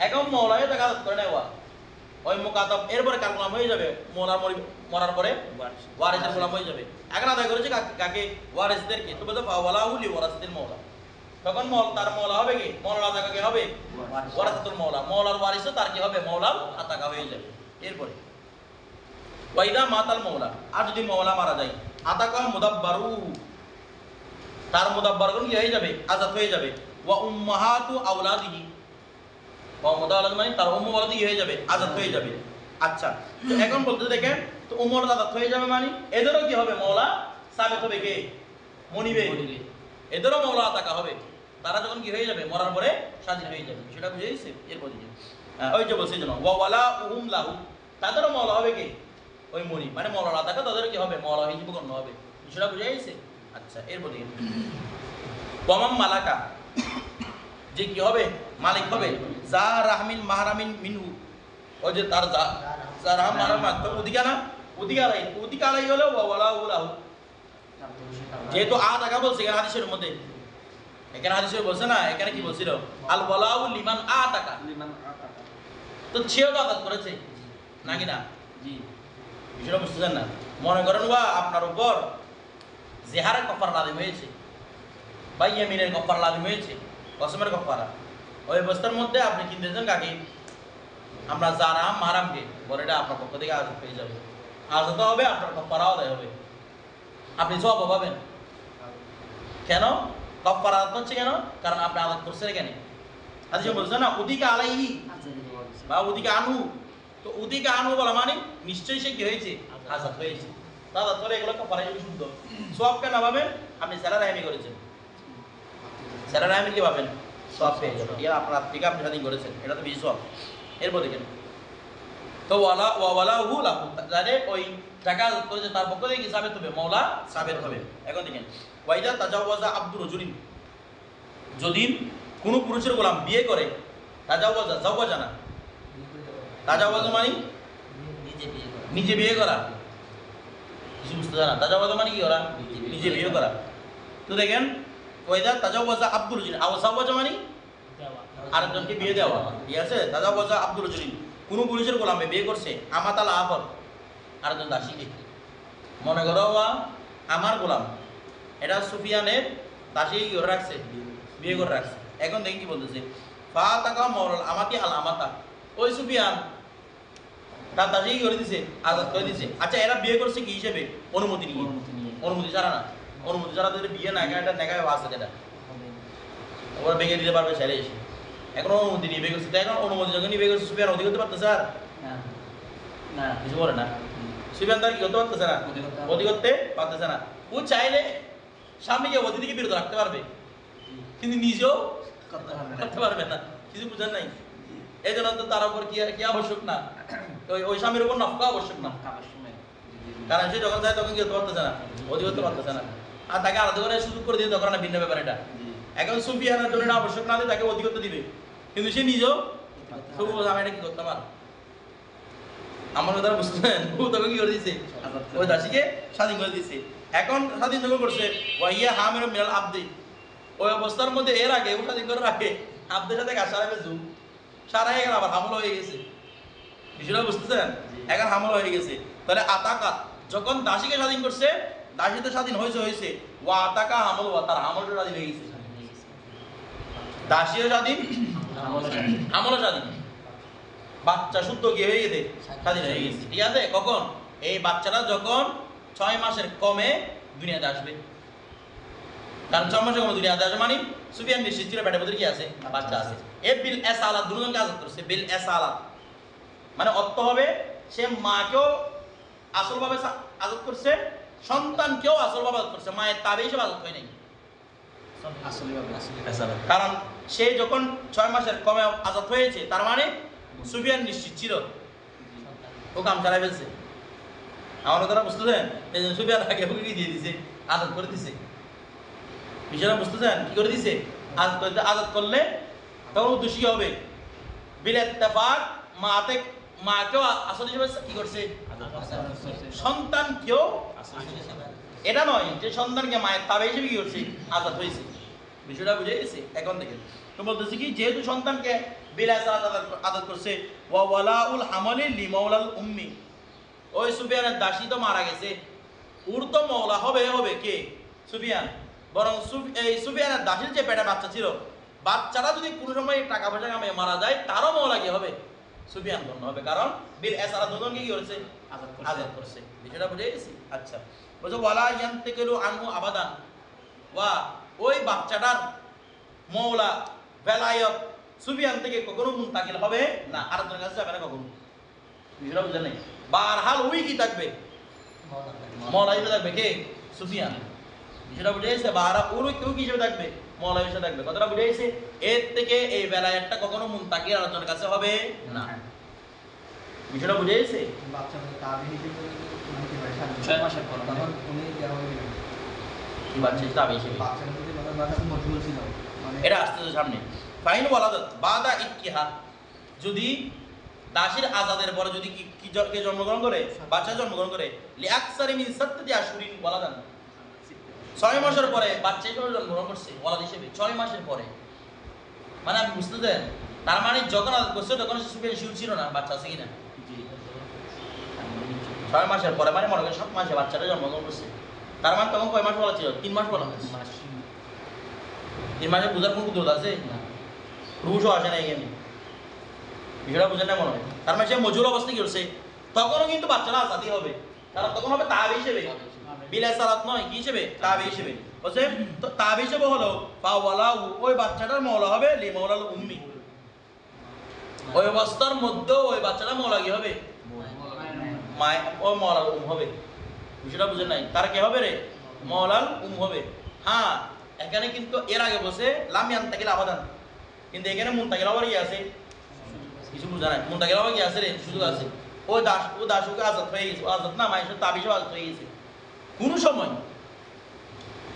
এখন মওলা হয়ে তাকে আজাদ করে নেওয়া, ওই মুকাতাব এরপরে কার গোলাম হয়ে যাবে? মরার পরে ওয়ারিসের গোলাম হয়ে যাবে। এখন আদায় করেছে কাকে? ওয়ারিসদেরকে। তো বলতে ওয়ালাহুলি ওয়ারাসিল মওলা, তখন তার মওলা হবে কি? মওলার আতাকা কে হবে? ওয়ারাসাতুল মওলা, মওলার ওয়ারিসও তার কি হবে? মওলার আতাকা হয়ে যাবে। এরপরে ওয়াইদা মাতাল মওলা, আর যদি মওলা মারা যায় আতাকা মুদাব্বারু, তার মুদাব্বারগণ কি হয়ে যাবে? আজাদ হয়ে যাবে। ওয়া উম্মাহাতু আওলাদিহি, ওয়া মুদাওয়ালাদ মানে তার উম্মু ওয়ালাদি হয়ে যাবে, আজাদ হয়ে যাবে। আচ্ছা, তো এখন বলতে দেখেন, তো উম্মুর আজাদ হয়ে যাবে মানে এদেরও কি হবে? মওলা সাবেত হবে কে? মনিবে, এদেরও মওলা আতাকা হবে। তারা যখন কি হয়ে যাবে? মরার পরে স্বাধীন হয়ে যাবে। সেটা বুঝে গেছে? এরপর দিকে ওই যে বলছে যেন ওয়া ওয়ালা উহুম লাহু, তাদেরও মওলা হবে কে? ওই মনি, মানে মওলার আতাকা তাদের কি হবে? মওলা হিসেবে গণ্য হবে। সেটা বুঝে গেছে? আচ্ছা, এরপর দিকে ওয়ামাম মালাকা, যে কি হবে? মালিক হবে। যা রাহমিন মাহরামিন মিনহু, ওই যে তার যা রাহম মাহরাম, তো উদিকালাই হলো ওয়ালা উলাহু। যেহেতু টাকা বলছে এখানে হাদিসের মধ্যে, এখানে হাদিসে বলছে না, এখানে কি বলছিল? আল ওয়ালাউ লিমান টাকা, তো সেও তো আঘাত করেছে নাকি না? জি, বিষয়টা বুঝতেছেন না? মনে করেন আপনার উপর জেহারের কফার লাদিম হয়েছে বা ইয়ামিনের কফার লাদিম হয়েছে, কসমের কফারা, ওই অবস্থার মধ্যে আপনি কিনতেছেন কাকে? আমরা যারা মারামকে বলে, এটা আপনার পক্ষ থেকে আজাদ পেয়ে যাবে, আজাদ হবে, আপনার কফারাও আদায় হবে, আপনি সব পাবেন। কেন কফারা আজাদ হচ্ছে? কেন? কারণ আপনি আজাদ করছেন। এখানে হাদিসে বলছে না উদিকা আলাইহি বা উদিকা আনহু, তো উদিকা আনহু বলা মানে নিশ্চয়ই সে কি হয়েছে? আজাদ হয়েছে। আজাদ হলে এগুলো কফারা হিসেবে শুদ্ধ। সব কেন পাবেন? আপনি স্যালার আইমি করেছেন, স্যালার আইমি কি পাবেন? সব পেয়ে যাবেন। ইয়া আপনার আত্মিকা আপনি স্বাধীন করেছেন, এটা তো বেশি সব। এরপর দেখেন তো ওয়ালাহু লাহু, যাদের ওই টাকা আজাদ করেছে তার পক্ষ থেকে কি সাবেত হবে? মওলা সাবেত হবে। এখন দেখেন ওয়াইদা তাজাওয়াজা আব্দুর রাজুলিন, যদি কোনো পুরুষের গোলাম বিয়ে করে, তাজাওয়াজা জাওয়াজা না, তাজাওয়াজা মানে নিজে বিয়ে করা, কিছু বুঝতে জানা? তাজাওয়াজা মানে কি করা? নিজে বিয়ে করা। তো দেখেন ওয়াইদা তাজাওয়াজা আব্দুর রাজুলিন, আওয়াজা মানে আরেকজনকে বিয়ে দেওয়া, ঠিক আছে? তাজাওয়াজা আব্দুর রাজুলিন, কোনো পুরুষের গোলামে বিয়ে করছে আমাতালা আফর আরেকজন দাসীকে, মনে করো আমার গোলাম, এটা সুফিয়ানের দাসী কি করে রাখছে, বিয়ে করে রাখছে। এখন দেখি কি বলতেছে, ফা তাকা মৌলাল আমাতি আল আমাতা, ওই সুফিয়ান তার দাসী কি করে দিছে, আজাদ করে দিছে। আচ্ছা এরা বিয়ে করছে কি হিসেবে, অনুমতি নিয়ে, অনুমতি ছাড়া না, অনুমতি ছাড়া যদি বিয়ে না এটা নেগায় আছে যেটা ওরা ভেঙে দিতে পারবে ছেলে এসে। এখন অনুমতি নিয়ে বিয়ে করছে, তো এখন অনুমতি যখন নিয়ে বিয়ে করছে সুফিয়ান অধিক করতে পারতেছে আর না কিছু বলে না, সুফিয়ান তার কি করতে পারতেছে না, অধিক করতে পারতেছে না। ও চাইলে স্বামীকে অতি থেকে বিরত রাখতে পারবে, কিন্তু নিজেও করতে পারবে না, কিছু বুঝেন নাই। এই জন্য তো তার উপর কি আবশ্যক না, ওই স্বামীর উপর নফকা আবশ্যক না, কারণ সে যখন চায় তখন কি করতে পারতেছে না, অধিক করতে পারতেছে না। আর তাকে আলাদা করে সুযোগ করে দিয়ে তখন না, ভিন্ন ব্যাপার এটা। এখন সুফিয়ানের জন্য আবশ্যক না দিয়ে তাকে অধিক করতে দিবে, কিন্তু সে নিজেও তবু আমি এটা কি করতে পার, আমার কথা বুঝতেছেন। ও তখন কি করে দিছে, ওই দাসীকে স্বাধীন করে দিছে। এখন স্বাধীন যখন করছে ওয়াইয়া হামের মিনাল আব্দি, ওই অবস্থার মধ্যে এর আগে ও স্বাধীন করে রাখে আব্দের সাথে কাজ সারাবে জুম সারা হয়ে গেল, আবার হামলা হয়ে গেছে, বিষয়টা বুঝতেছেন। এখন হামলা হয়ে গেছে, তাহলে আতাকা যখন দাসীকে স্বাধীন করছে, দাসীতে স্বাধীন হয়েছে ওয়া আতাকা হামল, ওয়া তার হামলটা স্বাধীন হয়ে গেছে, দাসীও স্বাধীন হামলও স্বাধীন, বাচ্চা শুদ্ধ কি হয়ে গেছে, স্বাধীন হয়ে গেছে। ঠিক আছে, কখন, এই বাচ্চাটা যখন 6 মাসের কমে দুনিয়াতে আসবে, কারণ 6 মাসের কমে দুনিয়াতে আসবে মানে সুফিয়ান নিশ্চিত ছিল পেটের ভিতরে কি আছে, বাচ্চা আছে। এ বিল এসালাত দুজনকে আযাদ করছে, বিল এসালাত মানে অর্থ হবে সে মাকেও আসলভাবে আযাদ করছে, সন্তানকেও আসলভাবে আযাদ করছে, মায়ের তাবে হিসেবে আযাদ হয় নাই। কারণ সে যখন 6 মাসের কমে আযাদ হয়েছে, তার মানে সুফিয়ান নিশ্চিত ছিল ও কাম চালাই ফেলছে। আমার কথাটা বুঝতেছেন, সুফিয়ান আগে ওকে দিয়ে দিছে, আজাদ করে দিছে, বিষয়টা বুঝতেছেন, কি করে দিছে, আজাদ করলে তখন উদ্দেশ্য কি হবে, বিল ইত্তেফাক মাকেও আসল হিসেবে কি করছে, সন্তানকেও, এটা নয় যে সন্তানকে মায়ের তাবে হিসেবে কি করছে, আজাদ হয়েছে। বিষয়টা বুঝে গেছে। এখন দেখেন তো বলতেছি কি, যেহেতু সন্তানকে বিলাস আদর করছে, ওয়া ওয়ালাউল হামালি লিমাউলাল উম্মি, ওই সুফিয়ানের দাসী তো মারা গেছে, ওর তো মওলা হবে কে, সুফিয়ান। বরং এই সুফিয়ানের দাসীর যে পেটে বাচ্চা ছিল, বাচ্চাটা যদি কোনো সময় টাকা পয়সা কামিয়ে মারা যায়, তারও মওলা কি হবে, সুফিয়ান ধন্য হবে, কারণ বিল এসারা দুজনকে কি করেছে, আজাদ করছে। বিষয়টা বুঝে গেছি। আচ্ছা বলছে ওয়ালা ইয়ান্তিকিলু আনহু আবাদান, ওয়া ওই বাচ্চাটার মওলা বেলায়ত সুফিয়ান থেকে কখনো মুনতাকিল হবে না, আরেকজনের কাছে যাবে না কখনো। বিষয়টা বুঝেন নাই, বারহাল ওই কি থাকবে, মওলা হিসেবে থাকবে কে, সুফিয়ান। বিষয়টা বুঝে গেছে, বারহাল ওই কেউ কি হিসেবে থাকবে, মওলা হিসেবে থাকবে। কথাটা বুঝে গেছে। এর থেকে এই বেলায়তটা কখনো মুনতাকিল আরেকজনের কাছে হবে না। বিষয়টা বুঝে গেছে। বাচ্চাদের তাবি হিসেবে মানে কি হয়, 6 মাসের পর তখন উনি দেওয়া হবে না। কি বাচ্চা তাবে হিসেবে, বাচ্চাটা যদি মানে বাচ্চা মজবুত ছিল মানে এটা আসতেছে সামনে। ফাইন ওয়ালাদাত বাদা ইক্কিহা, যদি দাসীর আজাদের পরে যদি কে জন্মগ্রহণ করে, বাচ্চা জন্মগ্রহণ করে, লিআকসারি মিন সাত্তাতি আশহুরিন ওয়ালাদান, 6 মাসের পরে বাচ্চা হিসেবে জন্মগ্রহণ করছে, ওয়ালাদ হিসেবে 6 মাসের পরে, মানে আপনি বুঝতেছেন, তার মানে যখন আজাদ করছে তখন সুফিয়ান শিওর ছিল না বাচ্চা আছে কিনা। 6 মাসের পরে মানে মনে করেন 7 মাসে বাচ্চাটা জন্মগ্রহণ করছে, তার মানে তখন কয় মাস বলা ছিল, 3 মাস বলা হয়েছে। 3 মাসে বুঝার কোন কুদরত আছে, রুশও আসে না এখানে। বিষয়টা বুঝেন না মনে হয়, তার মানে সে মজুর অবস্থা কি করছে, তখনও কিন্তু বাচ্চারা আজাদি হবে, কারণ তখন হবে তাবে হিসেবে, বিলাস সালাত নয়, কি হিসেবে, তাবে হিসেবে। বলছে তো তাবে হিসেবে হলো ফাওয়ালা, ওই বাচ্চাটার মওলা হবে লিমাউলাল উম্মি, ওই অবস্থার মধ্যে ওই বাচ্চাটা মওলা কি হবে, ও মওলাল হবে। বিষয়টা বুঝেন নাই, তার কি হবে রে, মওলাল হবে। হ্যাঁ এখানে কিন্তু এর আগে বসে লাম ইয়ান্তাকিল আবাদান, কিন্তু এখানে মুনতাকিল আবার কি আছে, কিছু বুঝা নাই, মুনতাকিল আবার কি আছে রে, সুযোগ আছে। ও দাসকে আজাদ হয়ে গেছে, আজাদ না মায়ের তাবি হিসেবে আজাদ হয়ে গেছে। কোন সময়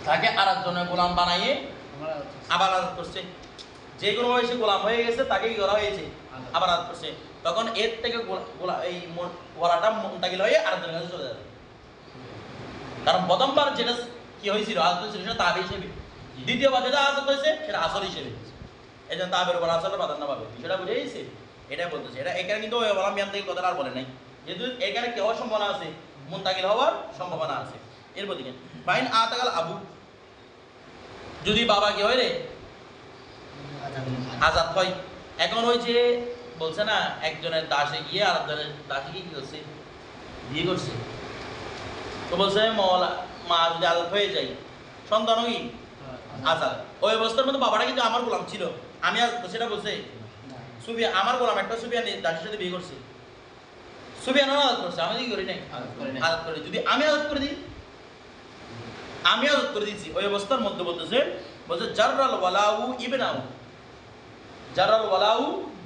তাকে আরেকজনের গোলাম বানাইয়ে আবার আজাদ করছে, যে কোনো বয়সে গোলাম হয়ে গেছে তাকে কি করা হয়েছে, আবার আজাদ করছে, তখন এর থেকে এই গোলাটা মুনতাকিল হয়ে আরেকজনের কাছে চলে যাবে। কারণ প্রথমবার যেটা কি হয়েছিল আজাদ হয়েছিল সেটা তাবি হিসেবে, দ্বিতীয়বার যেটা আজাদ হয়েছে সেটা আসল হিসেবে, এই জন্য তাবের উপর আসলে প্রাধান্য পাবে। সেটা বুঝে গেছে। এটাই বলতেছে। এটা এখানে কিন্তু ওই বলা মিয়ান থেকে কথাটা আর বলে নাই, যেহেতু এখানে কি হওয়ার সম্ভাবনা আছে, মুনতাকিল হওয়ার সম্ভাবনা আছে। এরপর দিকে ফাইন আতাকাল আবু, যদি বাবা কি হয় রে আজাদ হয়। এখন ওই যে বলছে না একজনের দাসে গিয়ে আরেকজনের দাসে কি করছে, বিয়ে করছে, তো বলছে মা যদি আজাদ হয়ে যায় সন্তানও কি আজাদ। ওই অবস্থার মধ্যে বাবাটা কিন্তু আমার গোলাম ছিল, আমি সেটা বলছে সুফিয়ান আমার গোলাম একটা সুফিয়ান দাসের সাথে বিয়ে করছে, সুফিয়ান আজাদ করছে, আমি কি করি নাই আজাদ করে। যদি আমি আজাদ করে দিই, আমি আজাদ করে দিচ্ছি, ওই অবস্থার মধ্যে বলতেছে জাররাল ওয়ালাউ ইবনাউ, জাররাল ওয়ালাউ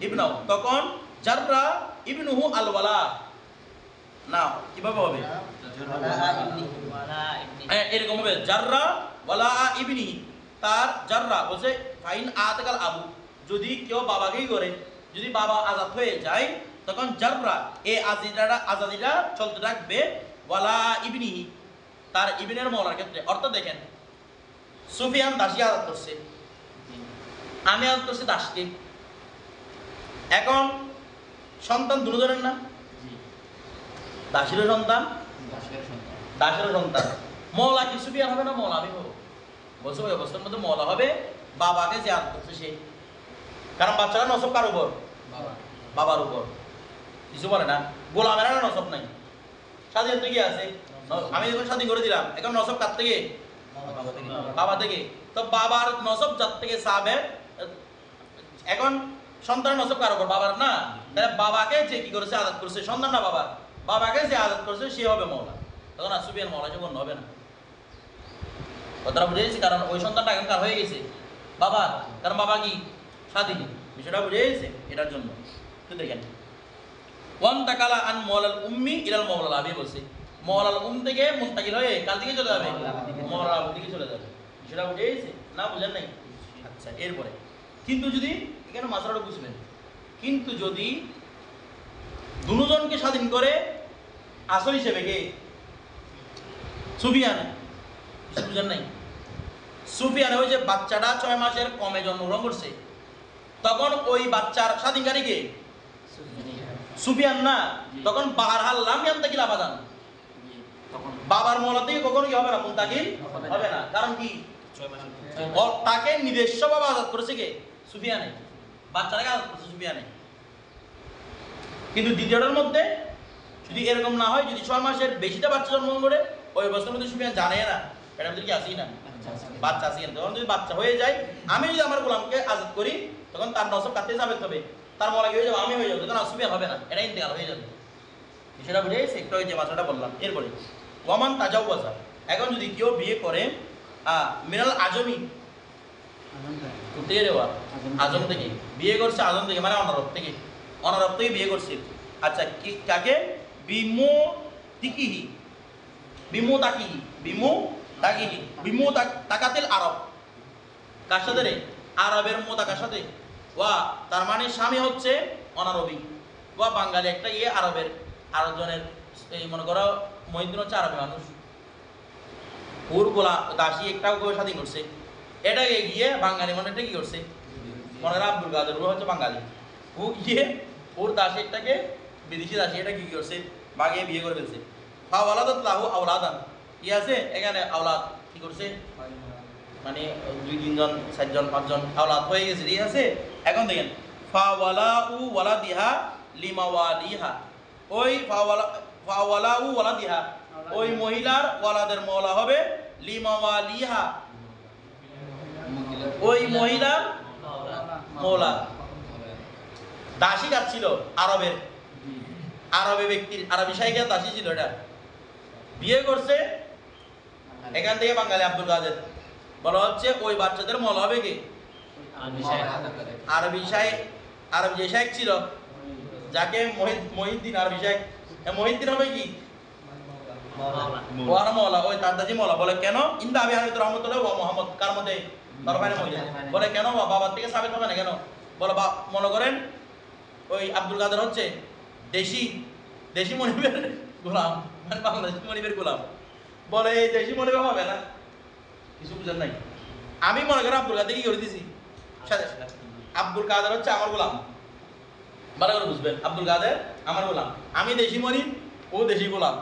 ইবনাউ, তখন জাররা ইবনুহু আল ওয়ালা, না কিভাবে হবে এরকম হবে জাররা ওয়ালা ইবনি, তার জাররা বলছে ফাইন আতাকাল আবু, যদি কেউ বাবাকেই করে, যদি বাবা আজাদ হয়ে যায় তখন জাররা এই আজাদিটা চলতে থাকবে ওয়ালা ইবনি, তার ইবনের মওলার ক্ষেত্রে। অর্থাৎ দেখেন সুফিয়ান দাসী আজাদ করছে, আমি আজাদ করছি দাসকে, এখন সন্তান দুজনের না, দাসেরও সন্তান দাসেরও সন্তান, মওলা কি সুফিয়ান হবে না মওলা আমি হবো? বলছে ওই অবস্থার মধ্যে মওলা হবে বাবাকে যে আজাদ করছে সে, কারণ বাচ্চারা নসব কার উপর? বাবার উপর। কিছু বলে না গোলামেরা নসব নাই, স্বাধীন কি আছে, আমি যখন স্বাধীন করে দিলাম, এখন নসব কার থেকে? বাবা থেকে। তো বাবার নসব যার থেকে সাবে, এখন সন্তানের নসব কার উপর? বাবার না, তাহলে বাবাকে যে কি করেছে আজাদ করেছে সন্তান না বাবার, বাবাকে যে আজাদ করেছে সে হবে মওলা, তখন আর সুফিয়ান মওলা যখন হবে না। কথাটা বুঝে গেছি, কারণ ওই সন্তানটা এখন কার হয়ে গেছে? বাবা, কারণ বাবা কি স্বাধীন, বিষয়টা বুঝে গেছে এটার জন্য। তো দেখেন ওয়ান তাকালা আন মওলাল উম্মি ইলাল মওলাল আবি, বলছে মওলাল থেকে মুনতাকিল হয়ে কার দিকে চলে যাবে? মওলাল আবির দিকে চলে যাবে। বিষয়টা বুঝে গেছে না? বুঝেন নাই? আচ্ছা, এরপরে কিন্তু যদি এখানে মাসলাটা বুঝবেন, কিন্তু যদি দুজনকে স্বাধীন করে আসল হিসেবে কে? সুফিয়ান। বুঝেন নাই? সুফিয়ান ওই যে বাচ্চাটা 6 মাসের কমে জন্মগ্রহণ করছে, তখন ওই বাচ্চার স্বাধীনকারী কে? সুফিয়ান না, তখন বাহারহাল লাম ইয়ান্তাকিল আবাদান, বাবার মওলা থেকে কখনো কি হবে না? মুনতাকিল হবে না। কারণ কি? তাকে নিজস্ব বাবা আজাদ করেছে কে? সুফিয়ানে, বাচ্চাটাকে আজাদ করেছে সুফিয়ানে। কিন্তু দ্বিতীয়টার মধ্যে যদি এরকম না হয়, যদি 6 মাসের বেশিটা বাচ্চা জন্মগ্রহণ করে, ওই অবস্থার মধ্যে সুফিয়ান জানে না এটার ভিতরে কি আসি না বাচ্চা আসি। তখন যদি বাচ্চা হয়ে যায়, আমি যদি আমার গোলামকে আজাদ করি, তখন তার নসব কাটতে সাবেত হবে, তার মওলা কি হয়ে যাবে? আমি হয়ে যাবো, তখন সুফিয়ান হবে না, এটা ইন্তেকাল হয়ে যাবে। সেটা বুঝে গেছে? একটু ওই যে মাসাটা বললাম। এরপরে ওয়ামান তাজাওয়াজা, এখন যদি কেউ বিয়ে করে মিনাল আজমি থেকে দেওয়া, আজম থেকে বিয়ে করছে, আজম থেকে মানে অনারব থেকে, অনারব থেকে বিয়ে করছে। আচ্ছা, কি কাকে? বিমু তিকিহি, বিমু তাকিহি, বিমু তাকিহি, বিমু তাকাতিল আরব, কার সাথে রে? আরবের মোতাকার সাথে। ওয়া তার মানে স্বামী হচ্ছে অনারবি, ওয়া বাঙালি একটা আরবের আরেকজনের, এই মনে করো মহিউদ্দিন হচ্ছে আরবি মানুষ, ওর গোলা দাসী একটা স্বাধীন করছে, এটাকে গিয়ে বাঙালি মনেটা কি করছে? মনে করো আব্দুল কাদের ও হচ্ছে বাঙালি, ও গিয়ে ওর দাসী একটাকে বিদেশি দাসী এটা কি করছে? বাগিয়ে বিয়ে করে ফেলছে। ফাওয়ালাদাত লাহু আওলাদান, কি আছে এখানে? আওলাদ কি করছে? মানে 2 3 জন 4 জন 5 জন আওলাদ হয়ে গেছে, ঠিক আছে? এখন দেখেন ফাওয়ালাউ ওয়ালাদিহা লিমাওয়ালিহা, ওই ফাওয়ালাউ ওয়ালাদিহা, ওই মহিলার ওয়ালাদের মওলা হবে লিমাওয়ালিহা, ওই মহিলার মওলা। দাসী কাজ ছিল আরবের, আরবে ব্যক্তির, আরবি শাইখের দাসী ছিল, এটা বিয়ে করছে এখান থেকে বাঙালি আব্দুল কাদের। বলা হচ্ছে ওই বাচ্চাদের মওলা হবে কি? আরবি শাইখ, আরবি যে শাইখ ছিল যাকে মহিউদ্দিন আরবি শাইখ, মহিউদ্দিন হবে কি? মওলা, ওই তার দাজি মওলা। বলে কেন? ইন্দা আবি হানিফা রাহমাতুল্লাহ ওয়া মুহাম্মদ, কার মধ্যে? তরফাইনে মহিলা। বলে কেন? বাবার থেকে সাবিত হবে না কেন? বলে মনে করেন ওই আব্দুল কাদের হচ্ছে দেশি মনিবের গোলাম, মানে বাংলাদেশি মনিবের গোলাম। বলে এই দেশি মনিবে হবে না, কিছু বুঝেন নাই? আমি মনে করেন আব্দুল কাদের কি করে দিছি, আব্দুল কাদের হচ্ছে আমার গোলাম, ভালো করে বুঝবেন। আব্দুল কাদের আমার গোলাম, আমি দেশি মনির, ও দেশি গোলাম,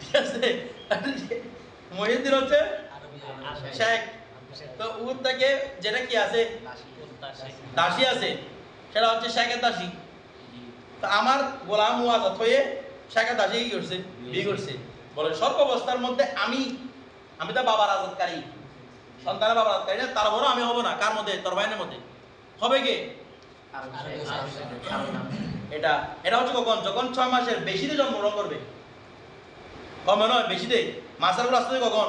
ঠিক আছে। মহিউদ্দিন হচ্ছে শেখ। তো উর থেকে যেটা কি আছে দাসী আছে, সেটা হচ্ছে শেখের দাসী। তো আমার গোলাম ও আজাদ হয়ে শেখের দাসী কি করছে? বিয়ে করছে। বলে সর্বাবস্থার মধ্যে আমি তো বাবার আজাদকারী, সন্তানের বাবার আজাদকারী না, তার বড় আমি হব না। কার মধ্যে? তোর ভাইয়ের মধ্যে হবে কে? এটা এটা হচ্ছে কখন? যখন 6 মাসের বেশিতে জন্মগ্রহণ করবে। কমে নয়, বেশিতে। মাসারগুলো আসতে কখন?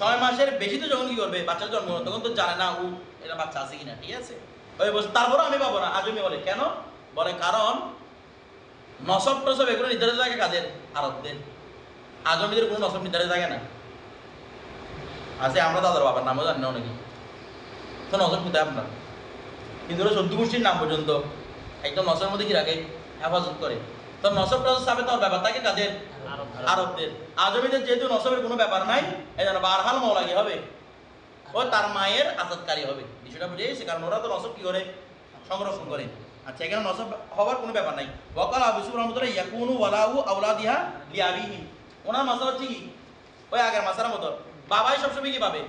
6 মাসের বেশিতে যখন কি করবে বাচ্চার জন্মগ্রহণ, তখন তো জানে না ও এটা বাচ্চা আছে কিনা, ঠিক আছে। ওই বলছে তারপরও আমি পাবো না। আজমি বলে কেন? বলে কারণ নসব টসব এগুলো নির্ধারিত থাকে কাদের? আরবদের। আজমিদের কোনো নসব নির্ধারিত থাকে না। আছে আমরা দাদার বাবার নামও জানি না অনেকে। তো নসব কোথায় আপনার? কিন্তু ওরা 14 গোষ্ঠীর নাম পর্যন্ত একদম নসবের মধ্যে কি রাখে? হেফাজত করে। তো নসব টসব সাথে তোর ব্যাপার থাকে কাদের? আরবদের। আজমিদের যেহেতু নসবের কোনো ব্যাপার নাই, এই জন্য বারহাল মৌলা কি হবে? ও তার মায়ের আজাদকারী হবে। বিষয়টা বুঝে গেছে? কারণ ওরা তো নসব কি করে? সংরক্ষণ করে। আচ্ছা, এখানে নসব হওয়ার কোনো ব্যাপার নাই। ওয়াকাল আবু সুফিয়ান রাহমাতুল্লাহ ইয়াকুনু ওয়ালাউ আওলাদিহা লিআবিহি। ওনার মাসলা হচ্ছে কি? ওই আগের মাসলার মতো বাবাই সবসময় কি পাবে?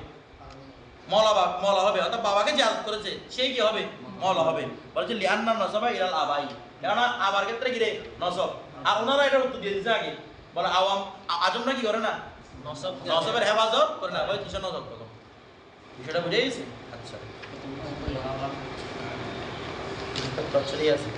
মওলা হবে। অর্থাৎ বাবাকে যে আদত করেছে সেই কি হবে? মওলা হবে। বলছে লিআন্না নসবা ইলাল আবাই। কেননা আবার ক্ষেত্রে কি রে? নসব। আর ওনারা এটার উত্তর দিয়ে দিয়েছে আগে। বলে আজমরা কি করে না? নসবের হেফাজত করে না। ওই কিসের নসব তখন? বিষয়টা বুঝে গেছে? আচ্ছা, আছে।